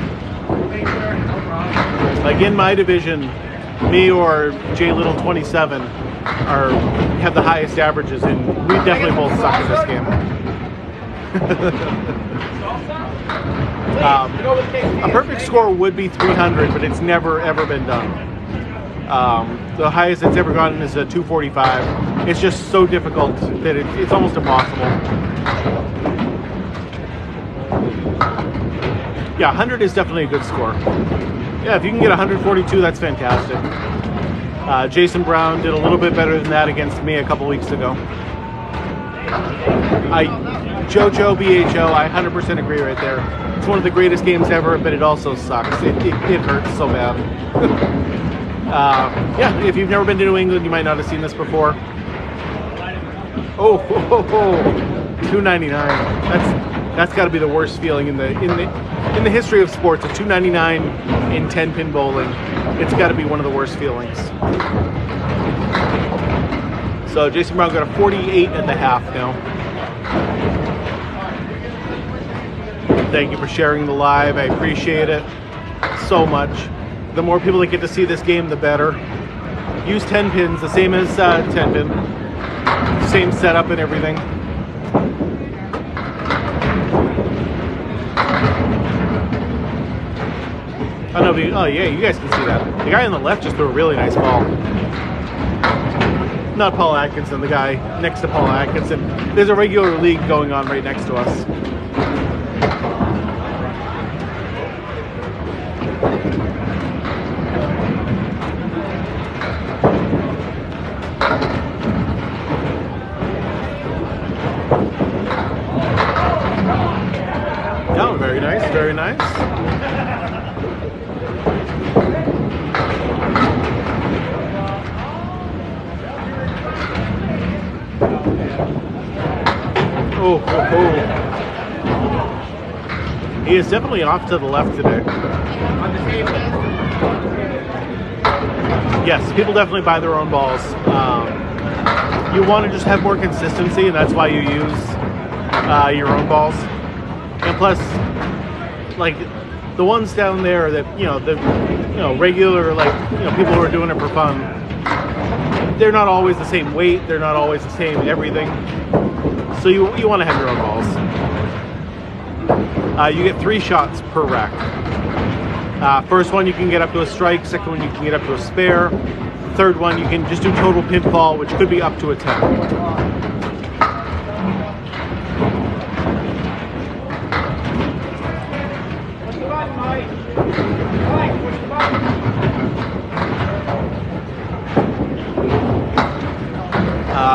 Speaker 1: Like in my division, me or J Little 27 have the highest averages, and we definitely both suck at this game. A perfect score would be 300, but it's never ever been done. The highest it's ever gotten is a 245. It's just so difficult that it's almost impossible. Yeah, 100 is definitely a good score. Yeah, if you can get 142, that's fantastic. Jason Brown did a little bit better than that against me a couple weeks ago. JoJo BHO, I 100% agree right there. It's one of the greatest games ever, but it also sucks. It hurts so bad. Yeah, if you've never been to New England, you might not have seen this before. Oh, $2.99. That's got to be the worst feeling in the history of sports. A $2.99 in 10 pin bowling. It's got to be one of the worst feelings. So Jason Brown got a 48 at the half now. Thank you for sharing the live. I appreciate it so much. The more people that get to see this game, the better. Use 10 pins, the same as 10 pin. Same setup and everything. I don't know if oh yeah, you guys can see that. The guy on the left just threw a really nice ball. Not Paul Atkinson, the guy next to Paul Atkinson. There's a regular league going on right next to us. very nice. Oh, oh, oh. He is definitely off to the left today. Yes, people definitely buy their own balls. You want to just have more consistency, and that's why you use your own balls. And plus, like the ones down there that regular, like people who are doing it for fun, they're not always the same weight. They're not always the same everything. So you want to have your own balls. You get 3 shots per rack. First one you can get up to a strike. Second one you can get up to a spare. Third one you can just do total pinfall, which could be up to a 10.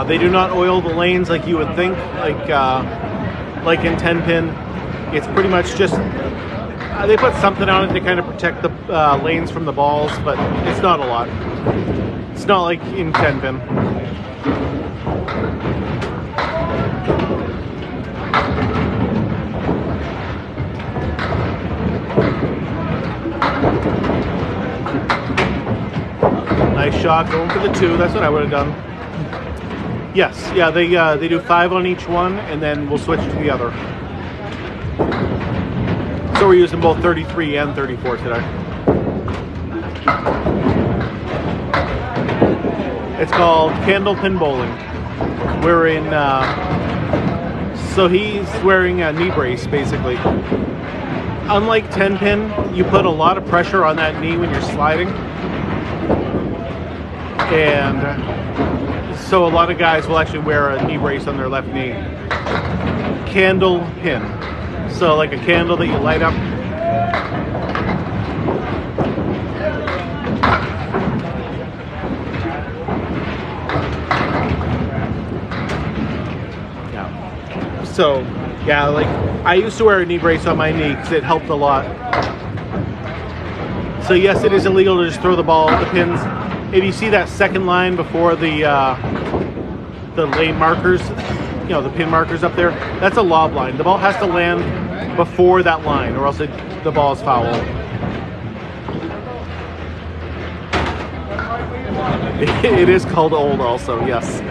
Speaker 1: They do not oil the lanes like you would think, like in 10 pin. It's pretty much just they put something on it to kind of protect the lanes from the balls, but it's not a lot. It's not like in 10 pin. Nice shot, going for the 2. That's what I would have done. Yes, yeah, they do 5 on each one, and then we'll switch to the other. So we're using both 33 and 34 today. It's called Candlepin Bowling. We're in, so he's wearing a knee brace, basically. Unlike 10 pin, you put a lot of pressure on that knee when you're sliding. And so a lot of guys will actually wear a knee brace on their left knee. Candle pin. So like a candle that you light up. Yeah. So, yeah, like I used to wear a knee brace on my knee because it helped a lot. So yes, it is illegal to just throw the ball at the pins. If you see that second line before the lane markers, the pin markers up there, that's a lob line. The ball has to land before that line, or else the ball is foul. It is called old, also. Yes.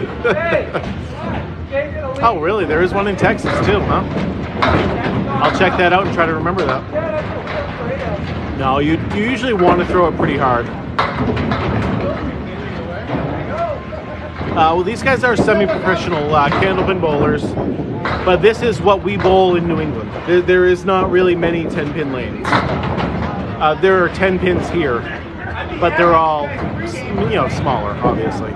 Speaker 1: Oh, really? There is one in Texas too, huh? I'll check that out and try to remember that. No, you usually want to throw it pretty hard. Well, these guys are semi-professional Candlepin bowlers, but this is what we bowl in New England. There is not really many 10-pin lanes. There are 10 pins here, but they're all, smaller, obviously.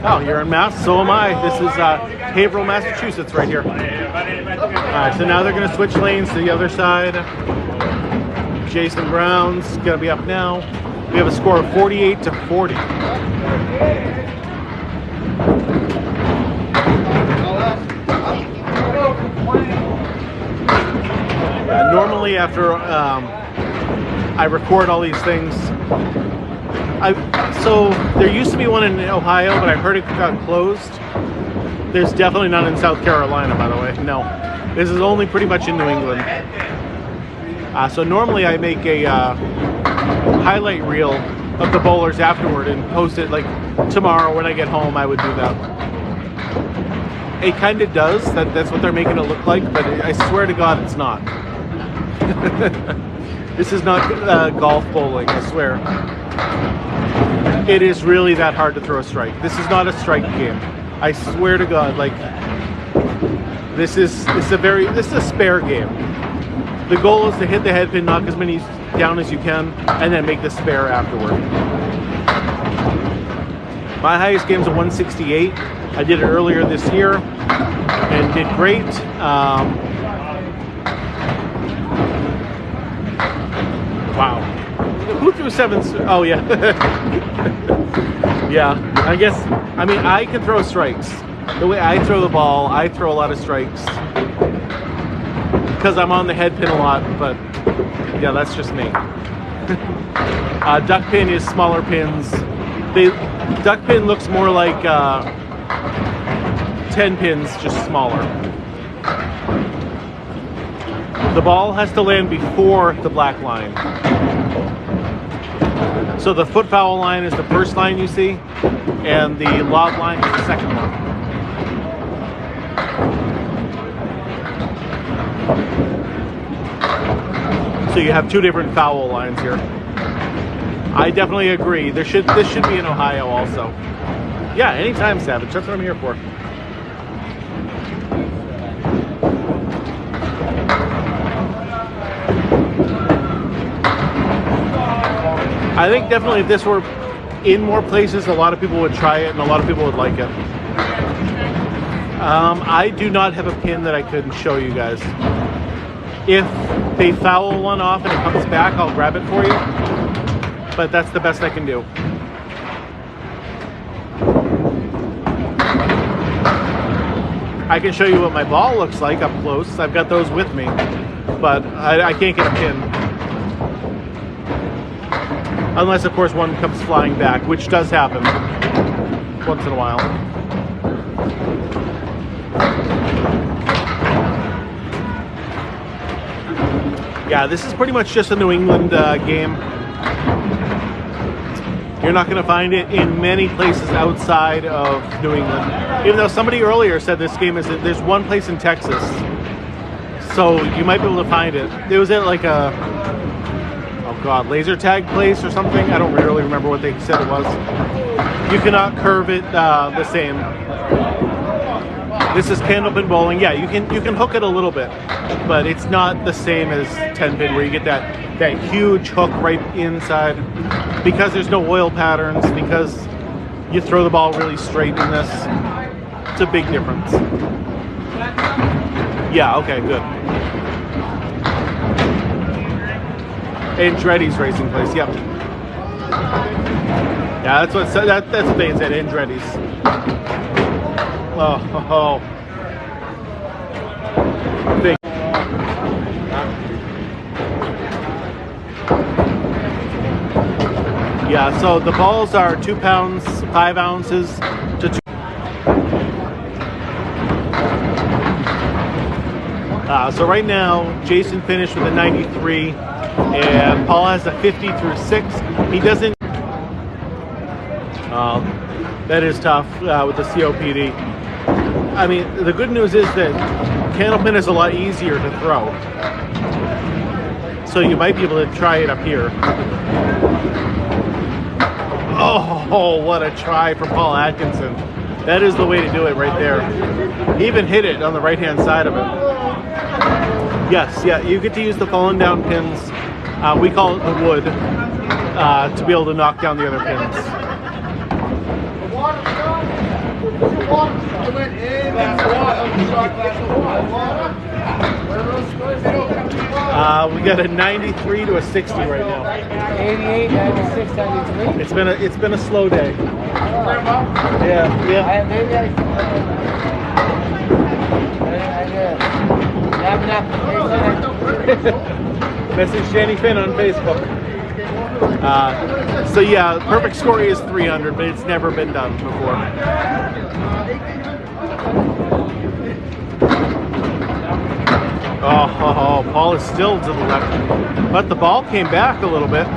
Speaker 1: Oh, you're in Mass? So am I. This is Haverhill, Massachusetts, right here. All right, so now they're going to switch lanes to the other side. Jason Brown's going to be up now. We have a score of 48-40. Normally, after I record all these things, so there used to be one in Ohio, but I heard it got closed. There's definitely none in South Carolina, by the way. No, this is only pretty much in New England. So normally I make a highlight reel of the bowlers afterward and post it like tomorrow when I get home. I would do that. It kind of does. That's what they're making it look like, but I swear to God it's not. This is not golf bowling, I swear. It is really that hard to throw a strike. This is not a strike game. I swear to God, like this is a spare game. The goal is to hit the head pin, knock as many down as you can, and then make the spare afterward. My highest game's a 168. I did it earlier this year and did great. Wow. Who threw 7? Oh, yeah. Yeah, I guess, I mean, I can throw strikes. The way I throw the ball, I throw a lot of strikes. Because I'm on the head pin a lot, but yeah, that's just me. Duck pin is smaller pins. Duck pin looks more like 10 pins, just smaller. The ball has to land before the black line. So the foot foul line is the first line you see, and the lob line is the second one. So you have two different foul lines here. I definitely agree. This should be in Ohio also. Yeah, anytime, Savage. That's what I'm here for. I think definitely if this were in more places, a lot of people would try it and a lot of people would like it. I do not have a pin that I could show you guys. If they foul one off and it comes back, I'll grab it for you. But that's the best I can do. I can show you what my ball looks like up close. I've got those with me, but I can't get a pin. Unless, of course, one comes flying back, which does happen once in a while. Yeah, this is pretty much just a New England game. You're not going to find it in many places outside of New England. Even though somebody earlier said this game is, there's one place in Texas. So you might be able to find it. It was at like a, oh God, laser tag place or something. I don't really remember what they said it was. You cannot curve it the same. This is Candlepin bowling. Yeah, you can hook it a little bit, but it's not the same as 10-pin where you get that huge hook right inside, because there's no oil patterns, because you throw the ball really straight in this. It's a big difference. Yeah, okay, good. Andretti's racing place, yep. Yeah, that's what they said, Andretti's. Oh. Big. Yeah, so the balls are 2 pounds, 5 ounces to 2. So right now, Jason finished with a 93, and Paul has a 50 through 6. He doesn't. That is tough with the COPD. I mean, the good news is that Candlepin is a lot easier to throw. So you might be able to try it up here. Oh, what a try for Paul Atkinson. That is the way to do it right there. He even hit it on the right-hand side of it. Yes, yeah, you get to use the fallen down pins. We call it the wood to be able to knock down the other pins. We got a 93 to a 60 right now.
Speaker 5: 88, 96, 93.
Speaker 1: It's been a slow day. Yeah.
Speaker 5: Maybe I have an application.
Speaker 1: Message Danny Finn on Facebook. So yeah, perfect score is 300, but it's never been done before. Oh, Paul is still to the left, but the ball came back a little bit.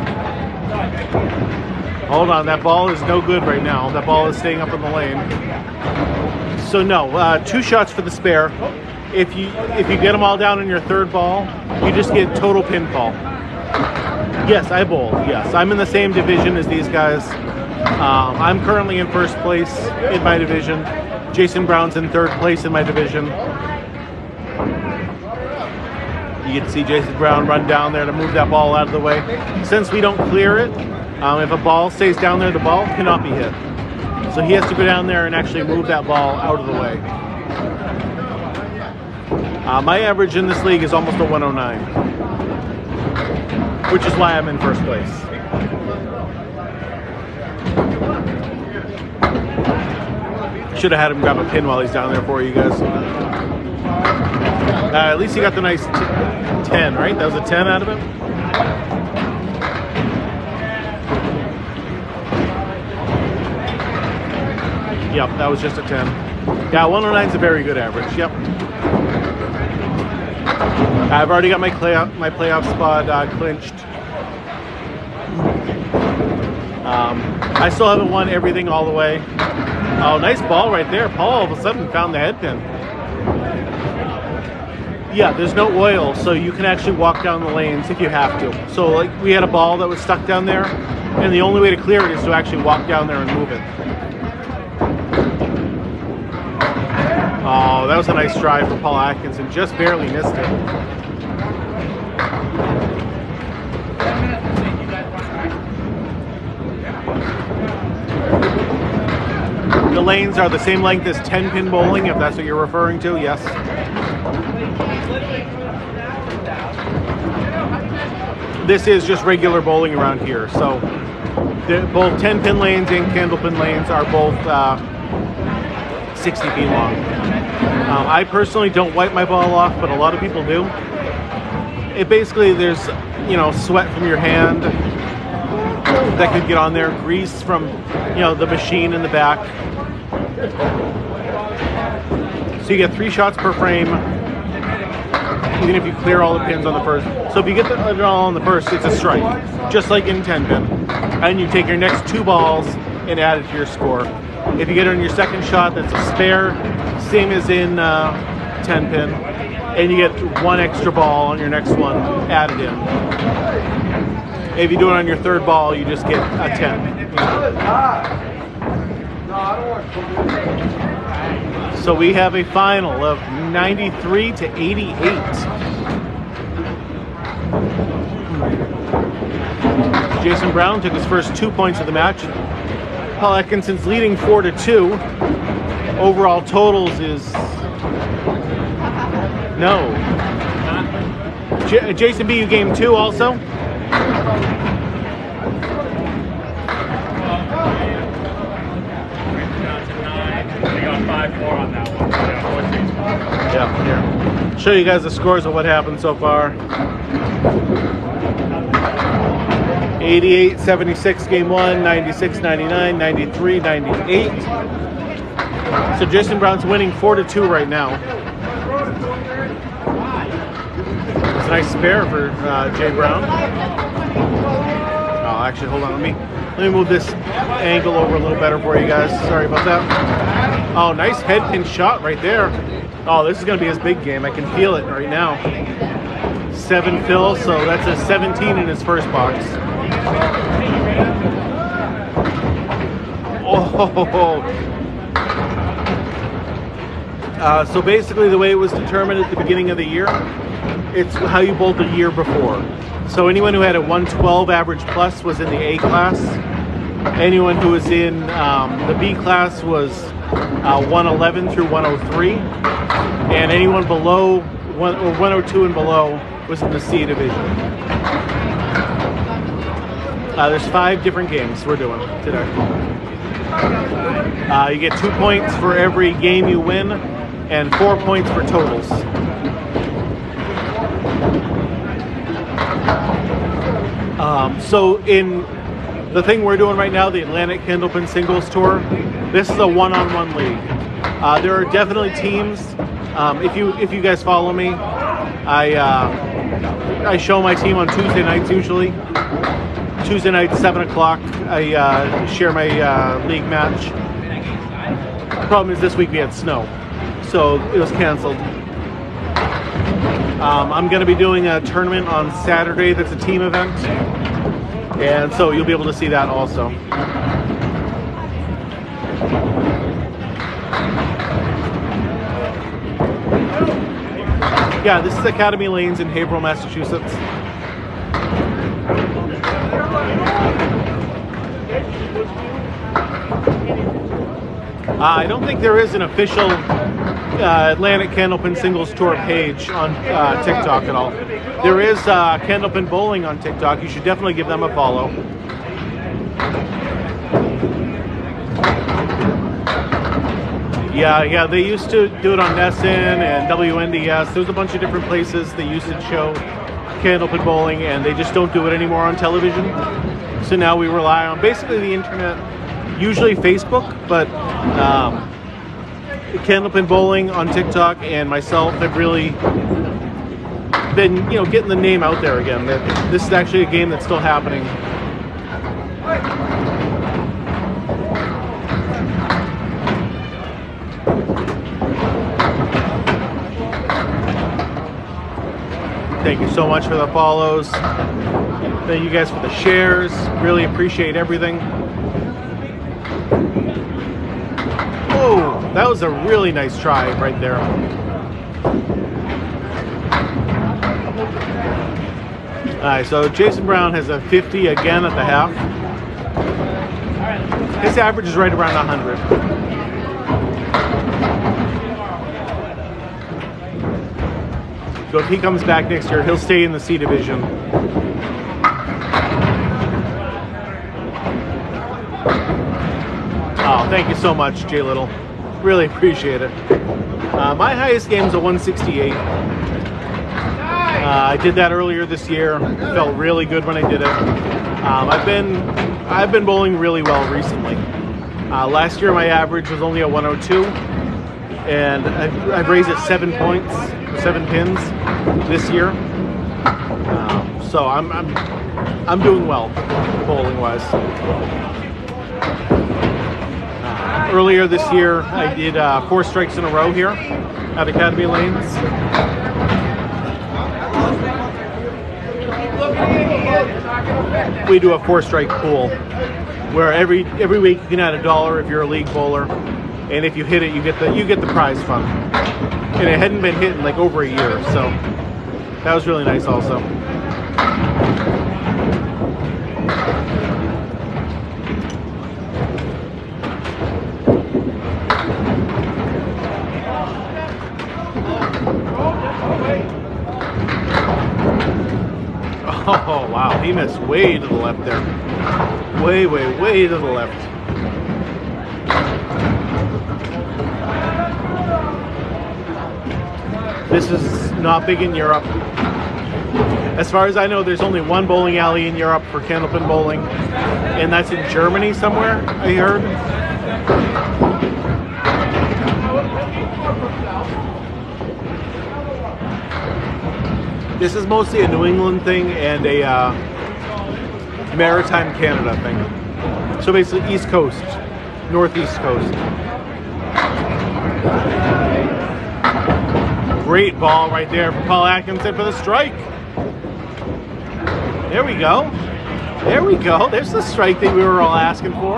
Speaker 1: Hold on, that ball is no good right now. That ball is staying up in the lane. So no, 2 shots for the spare. If you get them all down in your third ball, you just get total pinfall. Yes, I bowl. Yes, I'm in the same division as these guys. I'm currently in first place in my division. Jason Brown's in third place in my division. You can see Jason Brown run down there to move that ball out of the way. Since we don't clear it, if a ball stays down there, the ball cannot be hit. So he has to go down there and actually move that ball out of the way. My average in this league is almost a 109, which is why I'm in first place. should have had him grab a pin while he's down there for you guys. At least he got the nice 10, right? That was a 10 out of it. Yep, that was just a 10. Yeah, 109 is a very good average. Yep. I've already got my playoff spot clinched. I still haven't won everything all the way. Oh, nice ball right there. Paul all of a sudden found the head pin. Yeah, there's no oil, so you can actually walk down the lanes if you have to. So like we had a ball that was stuck down there, and the only way to clear it is to actually walk down there and move it. Oh, that was a nice drive for Paul Atkinson. Just barely missed it. The lanes are the same length as 10-pin bowling, if that's what you're referring to, yes. This is just regular bowling around here. So both 10-pin lanes and Candlepin lanes are both 60 feet long. I personally don't wipe my ball off, but a lot of people do. It basically, there's, sweat from your hand that could get on there, grease from, the machine in the back. So you get 3 shots per frame, even if you clear all the pins on the first. So if you get it all on the first, it's a strike, just like in 10-pin. And you take your next 2 balls and add it to your score. If you get it on your second shot, that's a spare, same as in 10-pin. And you get 1 extra ball on your next one added in. If you do it on your third ball, you just get a 10. So we have a final of 93 to 88. Jason Brown took his first 2 points of the match. Paul Atkinson's leading 4-2. Overall totals is no. Jason B, you game 2 also? Yeah, here. Show you guys the scores of what happened so far. 88-76 game 1, 96-99, 93-98. So Jason Brown's winning 4-2 right now. It's a nice spare for Jay Brown. Oh, actually, hold on. Let me move this angle over a little better for you guys. Sorry about that. Oh, nice head pin shot right there. Oh, this is going to be his big game. I can feel it right now. 7 fill, so that's a 17 in his first box. Oh. So basically the way it was determined at the beginning of the year, it's how you bowled the year before. So anyone who had a 112 average plus was in the A class. Anyone who was in the B class was 111 through 103. And anyone below 102 and below was in the C division. There's 5 different games we're doing today. You get 2 points for every game you win and 4 points for totals. So in the thing we're doing right now, the Atlantic Candlepin Singles Tour, this is a one-on-one league. There are definitely teams. If you guys follow me, I show my team on Tuesday nights usually. Tuesday night, 7 o'clock, I share my league match. The problem is this week we had snow, so it was canceled. I'm going to be doing a tournament on Saturday that's a team event, and so you'll be able to see that also. Yeah, this is Academy Lanes in Haverhill, Massachusetts. I don't think there is an official Atlantic Candlepin Singles Tour page on TikTok at all. There is Candlepin Bowling on TikTok. You should definitely give them a follow. Yeah, they used to do it on SN and WNDS. There's a bunch of different places they used to show Candlepin bowling, and they just don't do it anymore on television. So now we rely on basically the internet, usually Facebook, but Candlepin bowling on TikTok and myself have really been, getting the name out there again. That this is actually a game that's still happening. Thank you so much for the follows. Thank you guys for the shares. Really appreciate everything. Oh, that was a really nice try right there. Alright, so Jason Brown has a 50 again at the half. His average is right around 100. So if he comes back next year, he'll stay in the C division. Oh, thank you so much, Jay Little. Really appreciate it. My highest game is a 168. I did that earlier this year. Felt really good when I did it. I've been bowling really well recently. Last year my average was only a 102, and I've raised it 7 points, 7 pins this year. So I'm doing well bowling wise. Earlier this year I did 4 strikes in a row here at Academy Lanes. We do a 4-strike pool where every week you can add $1 if you're a league bowler, and if you hit it, you get the prize fund. And it hadn't been hit in like over a year, so that was really nice also. Oh, wow, he missed way to the left there. Way to the left. This is not big in Europe. As far as I know, there's only one bowling alley in Europe for Candlepin bowling, and that's in Germany somewhere, I heard. This is mostly a New England thing and a maritime Canada thing. So basically East Coast, Northeast Coast. Great ball right there for Paul Atkinson for the strike. There we go. There we go. There's the strike that we were all asking for.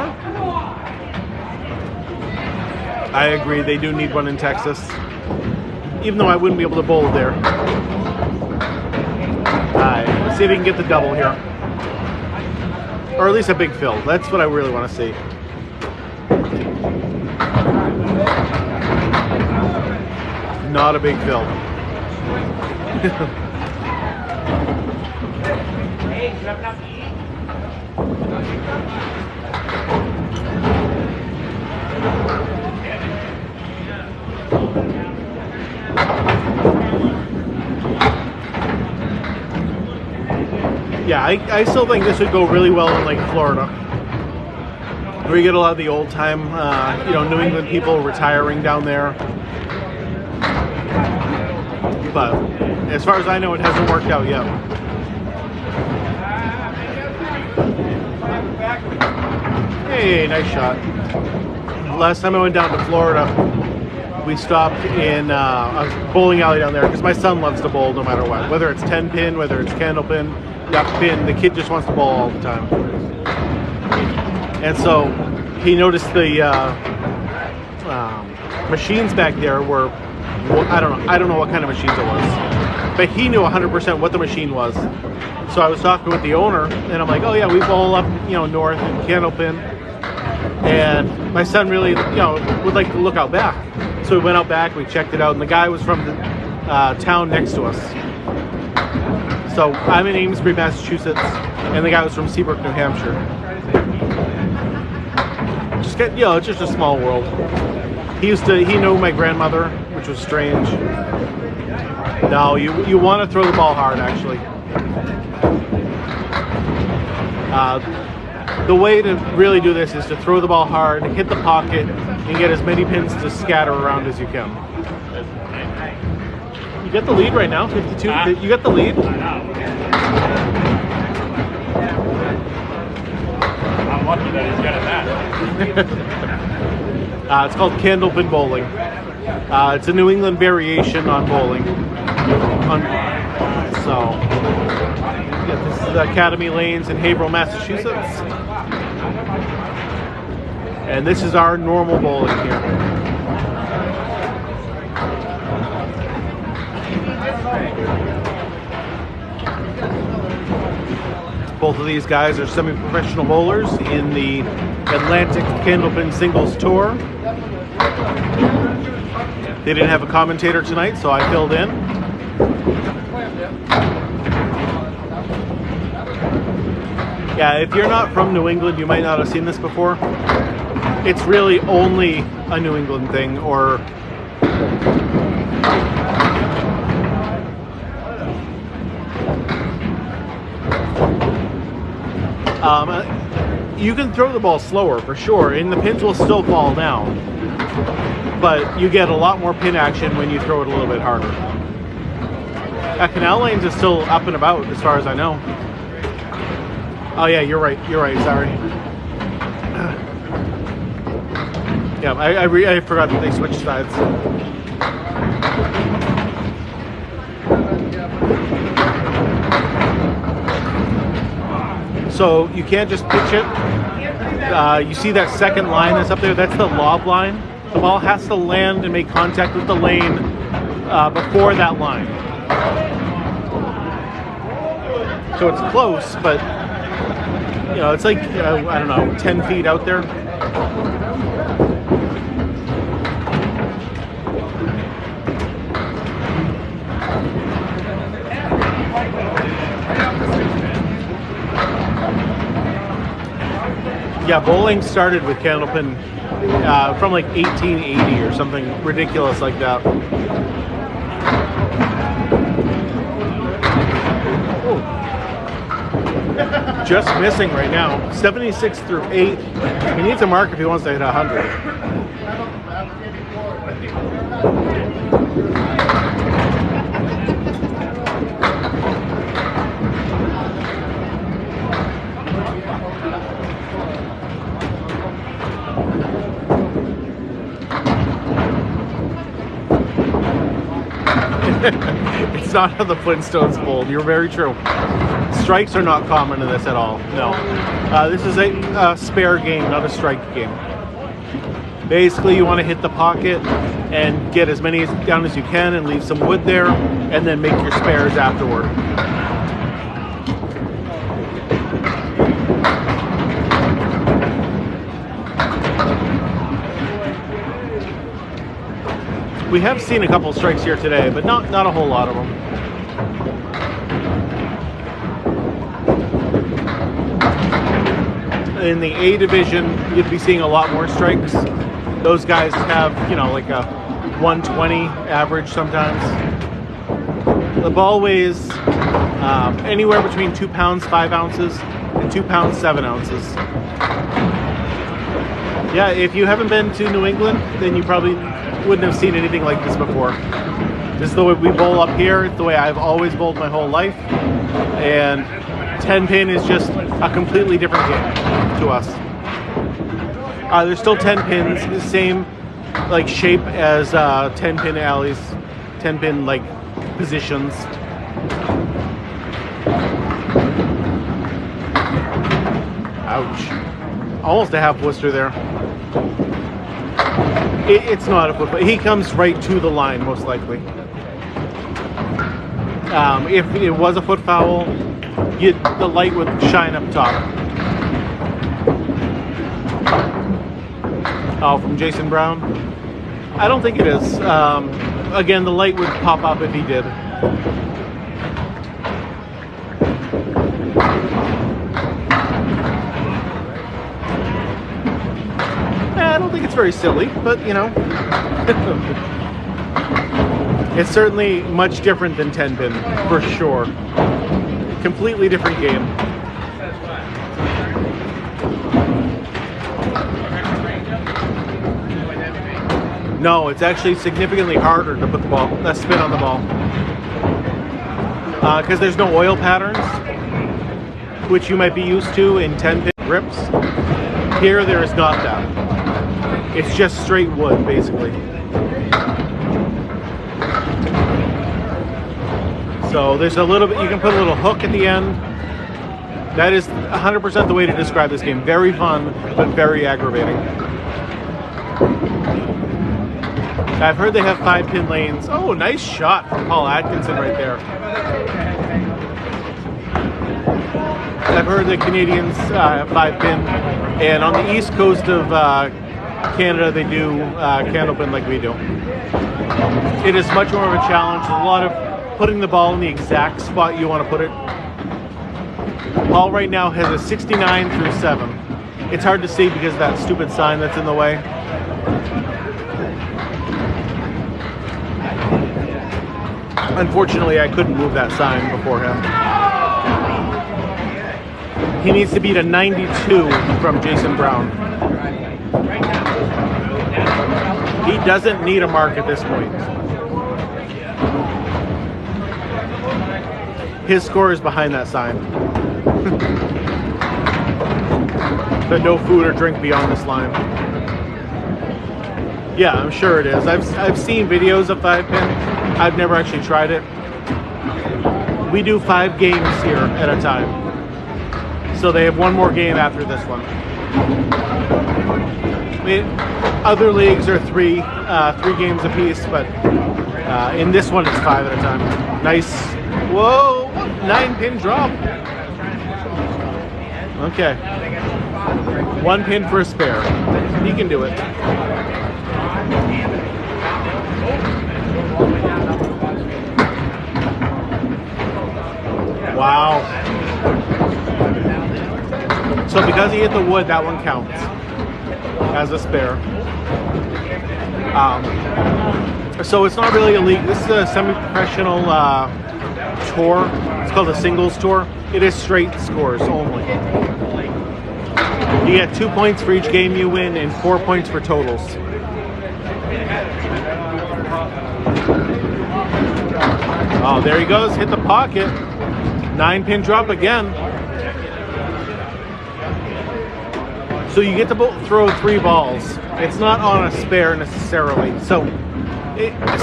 Speaker 1: I agree, they do need one in Texas. Even though I wouldn't be able to bowl there. Let's see if we can get the double here. Or at least a big fill. That's what I really want to see. Not a big fill. Yeah, I still think this would go really well in like Florida, where you get a lot of the old time, New England people retiring down there. But as far as I know, it hasn't worked out yet. Hey, nice shot. Last time I went down to Florida, we stopped in a bowling alley down there because my son loves to bowl no matter what. Whether it's 10 pin, whether it's Candlepin, duck pin, the kid just wants to bowl all the time. And so he noticed the machines back there were, I don't know what kind of machines it was, but he knew 100% what the machine was. So I was talking with the owner, and I'm like, oh yeah, we bowl up, north in Candlepin, and my son really, would like to look out back. So we went out back, we checked it out, and the guy was from the town next to us. So I'm in Amesbury, Massachusetts, and the guy was from Seabrook, New Hampshire. It's just a small world. He knew my grandmother, which was strange. No, you want to throw the ball hard, actually. The way to really do this is to throw the ball hard, hit the pocket, and get as many pins to scatter around as you can. You get the lead right now, 52. You get the lead.
Speaker 3: I'm lucky that he's getting that.
Speaker 1: It's called Candlepin bowling. It's a New England variation on bowling. This is Academy Lanes in Haverhill, Massachusetts. And this is our normal bowling here. Both of these guys are semi-professional bowlers in the Atlantic Candlepin Singles Tour. They didn't have a commentator tonight, so I filled in. Yeah, if you're not from New England, you might not have seen this before. It's really only a New England thing, or you can throw the ball slower for sure, and the pins will still fall down, but you get a lot more pin action when you throw it a little bit harder. Canal Lanes is still up and about as far as I know. Oh yeah, you're right, sorry. Yeah, I forgot that they switched sides. So you can't just pitch it. You see that second line that's up there? That's the lob line. The ball has to land and make contact with the lane before that line. So it's close, but you know, it's like, I don't know, 10 feet out there. Yeah, bowling started with Candlepin from like 1880 or something ridiculous like that. Just missing right now. 76 through 8. He needs a mark if he wants to hit 100. It's not how the Flintstones bowled. You're very true. Strikes are not common in this at all. No. This is a spare game, not a strike game. Basically, you want to hit the pocket and get as many down as you can and leave some wood there, and then make your spares afterward. We have seen a couple strikes here today, but not a whole lot of them. In the A division, you'd be seeing a lot more strikes. Those guys have, you know, like a 120 average sometimes. The ball weighs anywhere between 2 pounds 5 ounces and 2 pounds 7 ounces. Yeah, if you haven't been to New England, then you probably wouldn't have seen anything like this before. This is the way we bowl up here. It's the way I've always bowled my whole life. And 10 pin is just a completely different game to us. There's still 10 pins, the same like shape as 10 pin alleys, 10 pin like positions. Ouch. Almost a half blister there. It's not a foot. He comes right to the line, most likely. If it was a foot foul, the light would shine up top. Oh, from Jason Brown? I don't think it is. Again, the light would pop up if he did. I don't think it's very silly, but you know, it's certainly much different than 10-pin, for sure. Completely different game. No, it's actually significantly harder to put the spin on the ball. Because there's no oil patterns, which you might be used to in 10-pin grips. Here, there is not that. It's just straight wood, basically. So there's a little bit, you can put a little hook at the end. That is 100% the way to describe this game. Very fun, but very aggravating. I've heard they have 5-pin lanes. Oh, nice shot from Paul Atkinson right there. I've heard the Canadians have 5-pin, and on the east coast of Canada they do Candlepin like we do. It is much more of a challenge. There's a lot of putting the ball in the exact spot you want to put it. Paul right now has a 69 through 7. It's hard to see because of that stupid sign that's in the way. Unfortunately, I couldn't move that sign before him. He needs to beat a 92 from Jason Brown. He doesn't need a mark at this point. His score is behind that sign. The no food or drink beyond this line. Yeah, I'm sure it is. I've seen videos of 5-pin. I've never actually tried it. We do 5 games here at a time. So they have one more game after this one. Other leagues are three games apiece, but in this one it's 5 at a time. Nice. Whoa, 9-pin drop. Okay. 1 pin for a spare. He can do it. Wow. So because he hit the wood, that one counts as a spare. So it's not really a league. This is a semi-professional tour. It's called a singles tour. It is straight scores only. You get 2 points for each game you win and 4 points for totals. Oh, there he goes. Hit the pocket. 9-pin drop again. So you get to throw 3 balls. It's not on a spare necessarily. So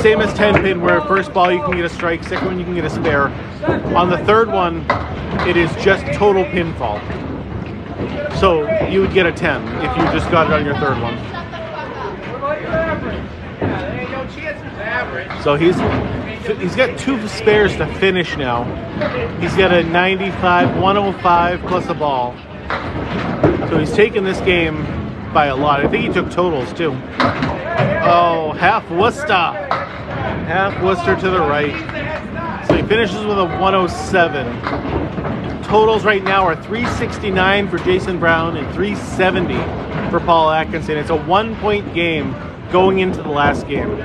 Speaker 1: same as 10-pin, where first ball you can get a strike, second one you can get a spare. On the third one, it is just total pinfall. So you would get a 10 if you just got it on your third one. So he's got 2 spares to finish now. He's got a 95, 105 plus a ball. So he's taken this game by a lot. I think he took totals too. Oh, half Worcester. Half Worcester to the right. So he finishes with a 107. Totals right now are 369 for Jason Brown and 370 for Paul Atkinson. It's a 1-point game going into the last game.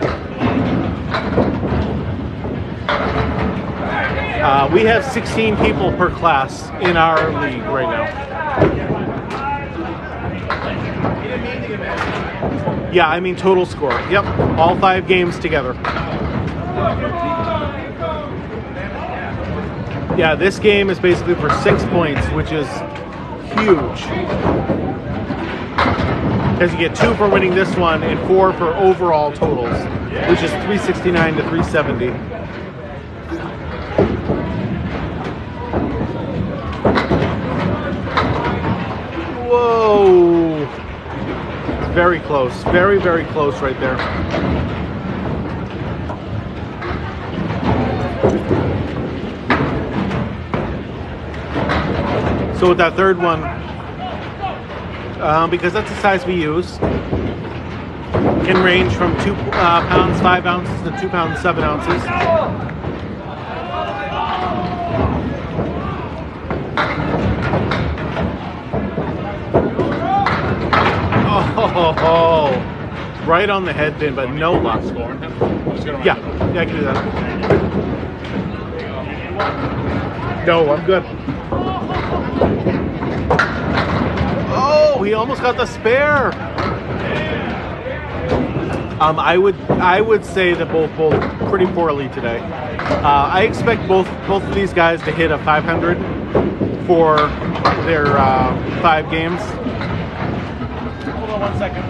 Speaker 1: We have 16 people per class in our league right now. Yeah, I mean total score. Yep, all 5 games together. Yeah, this game is basically for 6 points, which is huge. Because you get 2 for winning this one and 4 for overall totals, which is 369 to 370. Whoa! It's very close. Very, very close right there. So with that third one, because that's the size we use, can range from 2 pounds 5 ounces to 2 pounds 7 ounces. Oh, right on the head pin, but no luck.
Speaker 3: Scoring him? Who's gonna
Speaker 1: Yeah,
Speaker 3: run
Speaker 1: yeah, I can do that. No, I'm good. Oh, he almost got the spare. I would say that both bowled pretty poorly today. I expect both of these guys to hit a 500 for their 5 games.
Speaker 4: Hold on 1 second.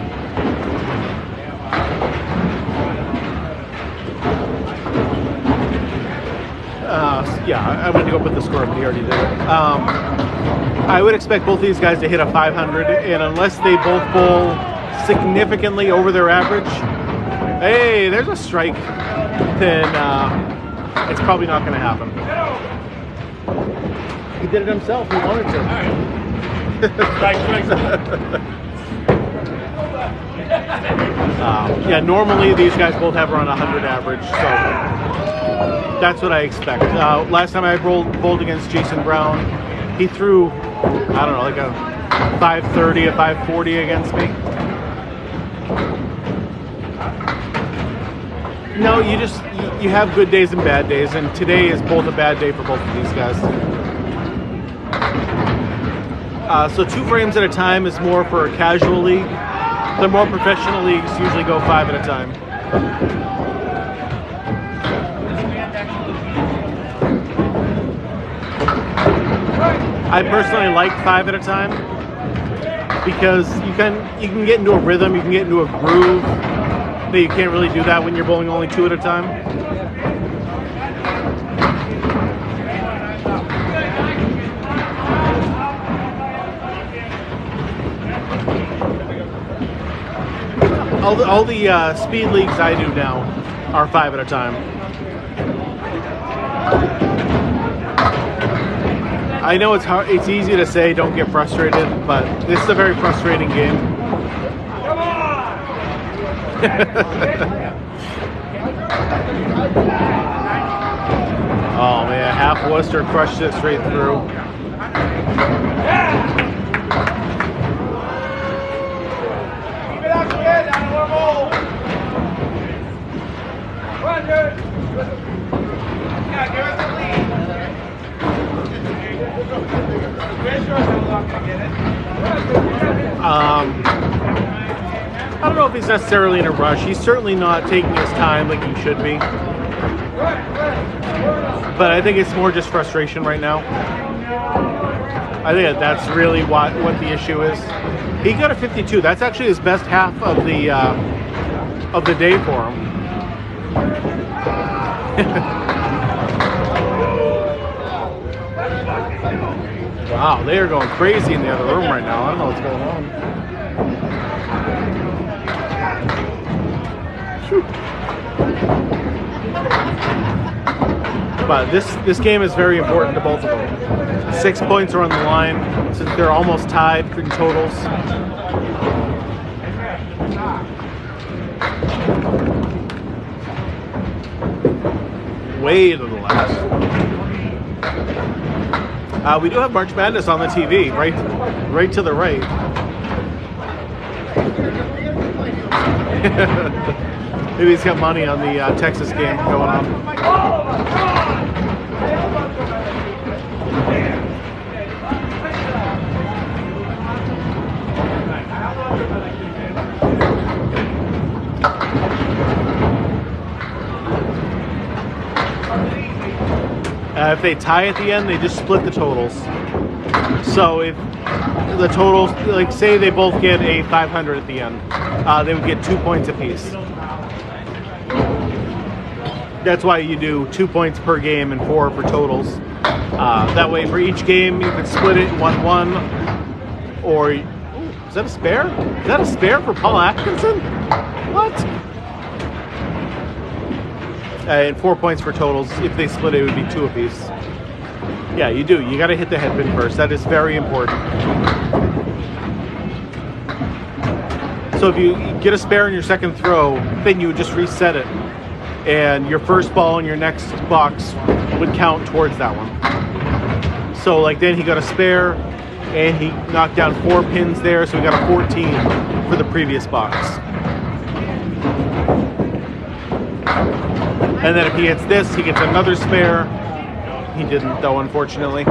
Speaker 1: Yeah, I went to go put the score up, but he already did it. I would expect both these guys to hit a 500, and unless they both bowl significantly over their average, hey, there's a strike, then it's probably not going to happen. He did it himself. He wanted to. Yeah, normally these guys both have around 100 average, so that's what I expect. Last time I bowled against Jason Brown, he threw, I don't know, like a 530, a 540 against me. No, you have good days and bad days, and today is both a bad day for both of these guys. So 2 frames at a time is more for a casual league. The more professional leagues usually go 5 at a time. I personally like 5 at a time because you can get into a rhythm, you can get into a groove that you can't really do that when you're bowling only 2 at a time. All the speed leagues I do now are 5 at a time. I know it's hard. It's easy to say don't get frustrated, but this is a very frustrating game. Oh man, half Worcester crushed it straight through.
Speaker 2: Keep it up, kid. Down to 1 bowl. Run, dude. Yeah, give us the lead.
Speaker 1: I don't know if he's necessarily in a rush. He's certainly not taking his time like he should be. But I think it's more just frustration right now. I think that's really what the issue is. He got a 52. That's actually his best half of the day for him. Wow, they are going crazy in the other room right now. I don't know what's going on. But this game is very important to both of them. 6 points are on the line, since they're almost tied in totals. Way to the left. We do have March Madness on the TV, right to the right. Maybe he's got money on the Texas game going on. If they tie at the end, they just split the totals. So if the totals, like say they both get a 500 at the end, they would get 2 points apiece. That's why you do 2 points per game and 4 for totals. That way, for each game, you can split it 1-1. Or is that a spare? Is that a spare for Paul Atkinson? What? And 4 points for totals. If they split it, it would be 2 apiece. Yeah, you do. You got to hit the headpin first. That is very important. So if you get a spare in your second throw, then you would just reset it. And your first ball in your next box would count towards that one. So like then he got a spare and he knocked down 4 pins there, so we got a 14 for the previous box. And then if he hits this, he gets another spare. He didn't, though, unfortunately.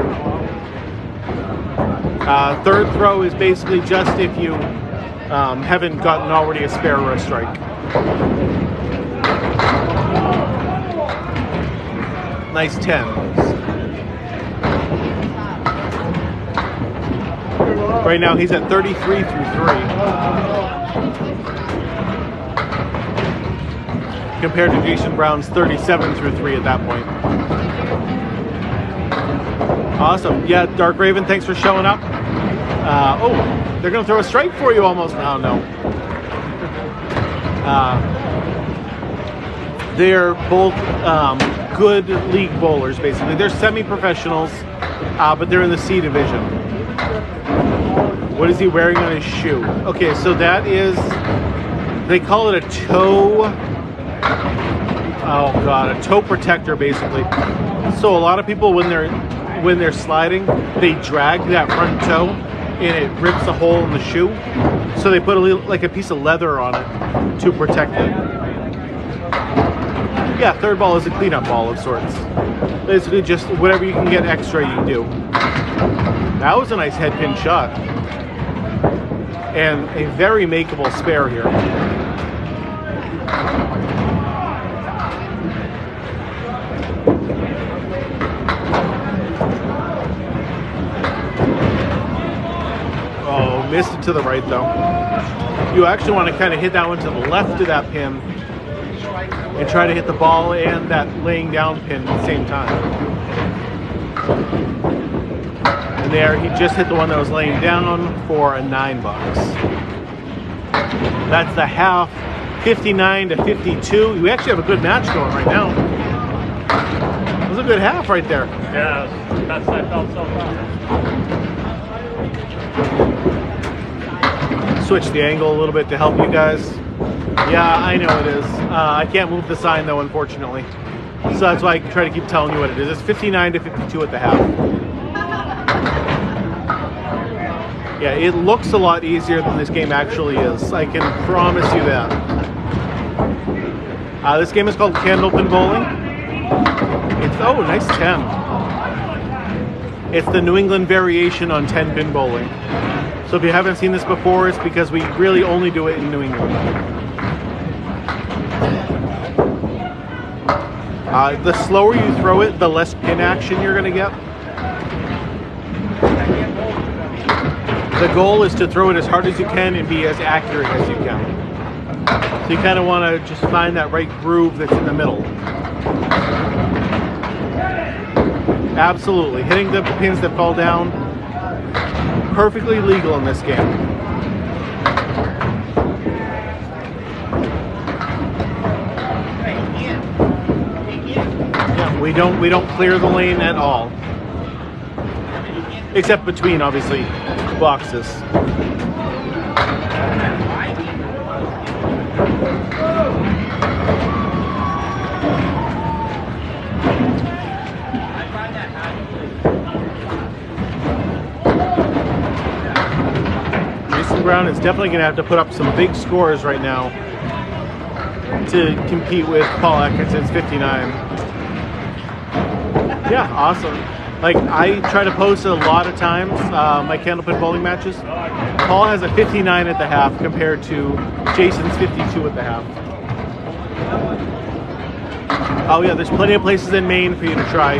Speaker 1: Third throw is basically just if you haven't gotten already a spare or a strike. Nice 10s. Right now he's at 33 through 3. Compared to Jason Brown's 37 through 3 at that point. Awesome. Yeah, Dark Raven, thanks for showing up. Oh, they're going to throw a strike for you almost. Oh, no. They're both good league bowlers, basically. They're semi-professionals, but they're in the C division. What is he wearing on his shoe? Okay, so that is, they call it a toe, oh God, a toe protector, basically. So a lot of people, when they're sliding, they drag that front toe, and it rips a hole in the shoe. So they put like a piece of leather on it to protect it. Yeah, third ball is a cleanup ball of sorts. Basically just whatever you can get extra, you do. That was a nice head pin shot. And a very makeable spare here. Oh, missed it to the right though. You actually want to kind of hit that one to the left of that pin and try to hit the ball and that laying down pin at the same time. And there, he just hit the one that was laying down for a $9. That's the half, 59 to 52. We actually have a good match going right now. It was a good half right there.
Speaker 3: Yeah, that's what I felt so far.
Speaker 1: Switch the angle a little bit to help you guys. Yeah, I know it is. I can't move the sign though, unfortunately. So that's why I try to keep telling you what it is. It's 59 to 52 at the half. Yeah, it looks a lot easier than this game actually is. I can promise you that. This game is called Candlepin Bowling. It's, oh, nice 10. It's the New England variation on 10-pin bowling. So if you haven't seen this before, it's because we really only do it in New England. The slower you throw it, the less pin action you're going to get. The goal is to throw it as hard as you can and be as accurate as you can. So you kind of want to just find that right groove that's in the middle. Absolutely. Hitting the pins that fall down, perfectly legal in this game. Yeah, we don't clear the lane at all. Except between, obviously, boxes. Jason Brown is definitely going to have to put up some big scores right now to compete with Paul Atkinson's 59. Yeah, awesome. Like, I try to post a lot of times my Candlepin bowling matches. Paul has a 59 at the half compared to Jason's 52 at the half. Oh yeah, there's plenty of places in Maine for you to try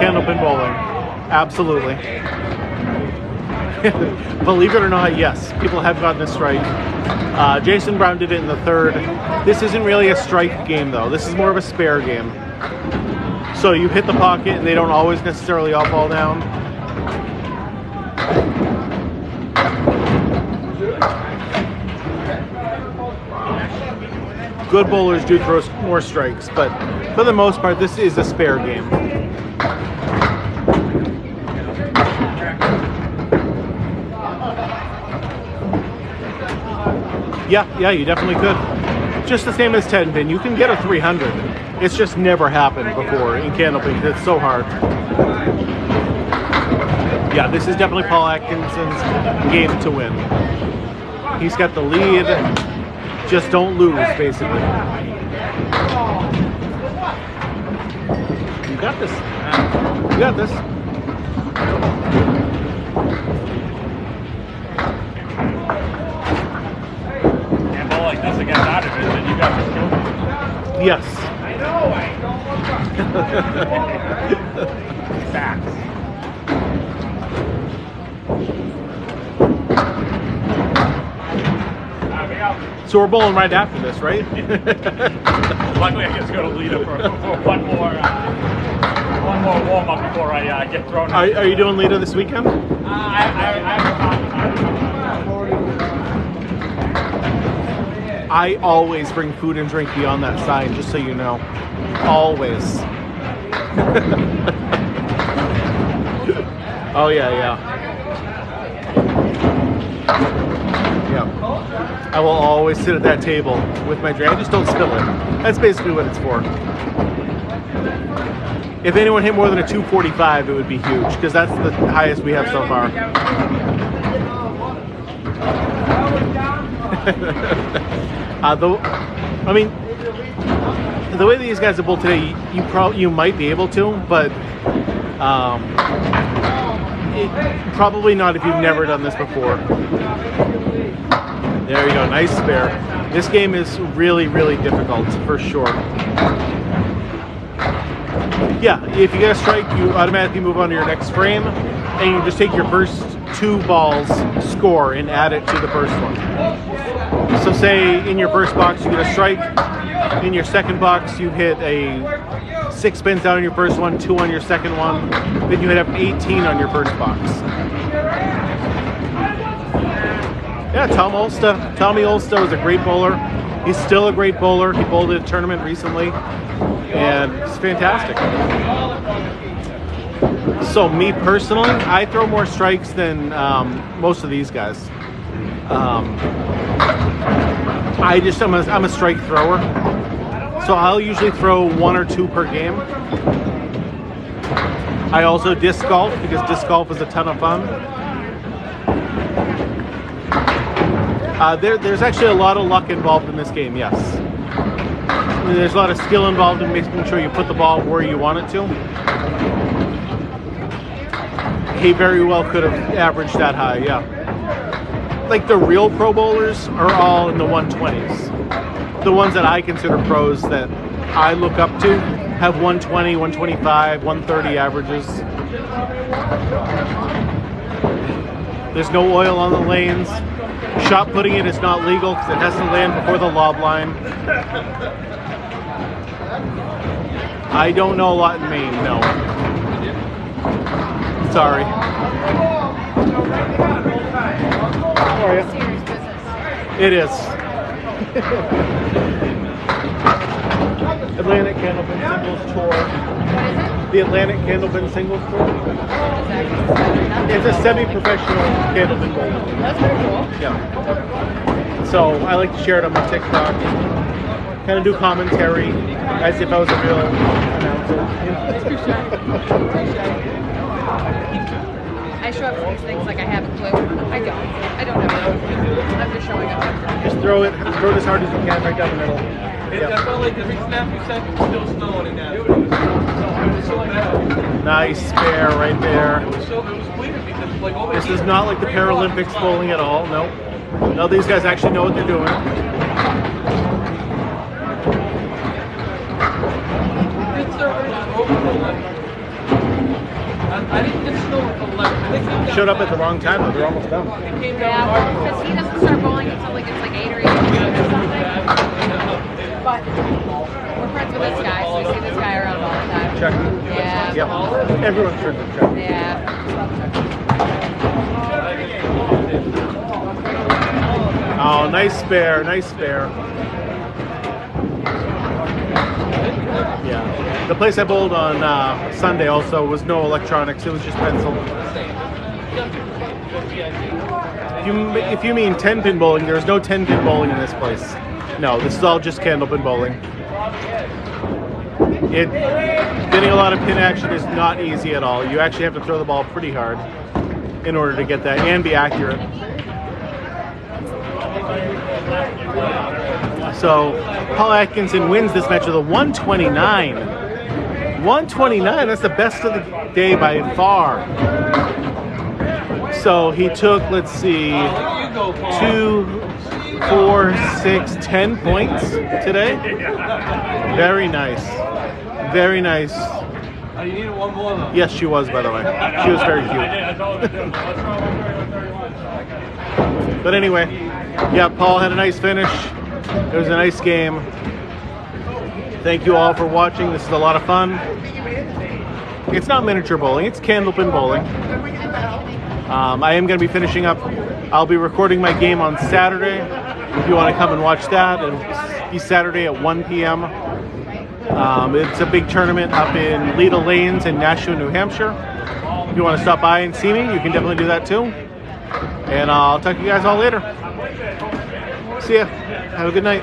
Speaker 1: Candlepin bowling. Absolutely. Believe it or not, yes, people have gotten this strike. Jason Brown did it in the third. This isn't really a strike game though. This is more of a spare game. So you hit the pocket and they don't always necessarily all fall down. Good bowlers do throw more strikes, but for the most part, this is a spare game. Yeah, you definitely could. Just the same as 10-pin. You can get a 300. It's just never happened before in Candlepin because it's so hard. Yeah, this is definitely Paul Atkinson's game to win. He's got the lead. Just don't lose, basically. You got this. You got this.
Speaker 3: And bowl like this against out of it, then you got this kill.
Speaker 1: Yes.
Speaker 2: I know, I don't look up.
Speaker 3: Facts.
Speaker 1: So we're bowling right after this, right?
Speaker 3: Luckily, I just got to lead up for one more warm up before I get thrown.
Speaker 1: Are you doing Lita this weekend? I always bring food and drink beyond that sign, just so you know. Always. Oh yeah, yeah. Yeah. I will always sit at that table with my drink. I just don't spill it. That's basically what it's for. If anyone hit more than a 245, it would be huge, because that's the highest we have so far. I mean, the way these guys are bowled today, you might be able to, but probably not if you've never done this before. There you go, nice spare. This game is really, really difficult, for sure. Yeah, if you get a strike, you automatically move on to your next frame, and you just take your first 2 balls score and add it to the first one. So say in your first box you get a strike, in your second box you hit a 6 spins down on your first one, 2 on your second one, then you hit up 18 on your first box. Yeah, Tommy Olsta was a great bowler. He's still a great bowler. He bowled at a tournament recently, and it's fantastic. So me personally, I throw more strikes than most of these guys. I'm a strike thrower, so I'll usually throw 1 or 2 per game. I also disc golf, because disc golf is a ton of fun. There's actually a lot of luck involved in this game, yes. I mean, there's a lot of skill involved in making sure you put the ball where you want it to. He very well could have averaged that high, yeah. Like the real pro bowlers are all in the 120s. The ones that I consider pros that I look up to have 120, 125, 130 averages. There's no oil on the lanes. Shot putting it is not legal because it has to land before the lob line. I don't know a lot in Maine, no. Sorry. How are you?
Speaker 6: Serious business.
Speaker 1: It is. Atlantic Candlepin Singles Tour.
Speaker 6: What is it?
Speaker 1: The Atlantic Candlepin Singles Tour.
Speaker 6: Exactly.
Speaker 1: It's a semi-professional Candlepin bowl.
Speaker 6: That's pretty cool.
Speaker 1: Yeah. So I like to share it on my TikTok. Kind of do commentary as if I was a real announcer.
Speaker 6: I show up for these things like I have a clue. I don't have a clue. I'm just showing up.
Speaker 1: Just throw it as hard as you can right down the middle.
Speaker 2: I
Speaker 1: Yep.
Speaker 2: felt like every snap you sent was still snowing in that. It was so bad.
Speaker 1: Nice spare right there.
Speaker 2: It was weird because like all
Speaker 1: This is not like the Paralympics bowling at all. No. No, these guys actually know what they're doing.
Speaker 2: I didn't get snow until 11.
Speaker 1: Showed up at the wrong time, but they're almost done.
Speaker 2: It came
Speaker 6: Yeah,
Speaker 2: down hard.
Speaker 6: because he doesn't start bowling until like it's like 8 or 8 or something. But we're friends with this guy, so we see this guy around all the time.
Speaker 1: Check.
Speaker 6: Yeah.
Speaker 1: Yep. Everyone's trying to check.
Speaker 6: Yeah.
Speaker 1: Oh, nice spare, nice spare. Yeah. The place I bowled on Sunday also was no electronics. It was just pencil. If you mean 10-pin bowling, there's no 10-pin bowling in this place. No, this is all just Candlepin bowling. Getting a lot of pin action is not easy at all. You actually have to throw the ball pretty hard in order to get that and be accurate. So Paul Atkinson wins this match with a 129. 129. That's the best of the day by far. So he took, let's see, 2, 4, 6, 10 points today. Very nice. Very nice.
Speaker 2: You needed one more though.
Speaker 1: Yes, she was, by the way. She was very cute. But anyway, yeah, Paul had a nice finish. It was a nice game. Thank you all for watching. This is a lot of fun. It's not miniature bowling. It's Candlepin bowling. I am going to be finishing up. I'll be recording my game on Saturday. If you want to come and watch that, it'll be Saturday at 1 p.m. It's a big tournament up in Leda Lanes in Nashua, New Hampshire. If you want to stop by and see me, you can definitely do that too. And I'll talk to you guys all later. See ya. Have a good night.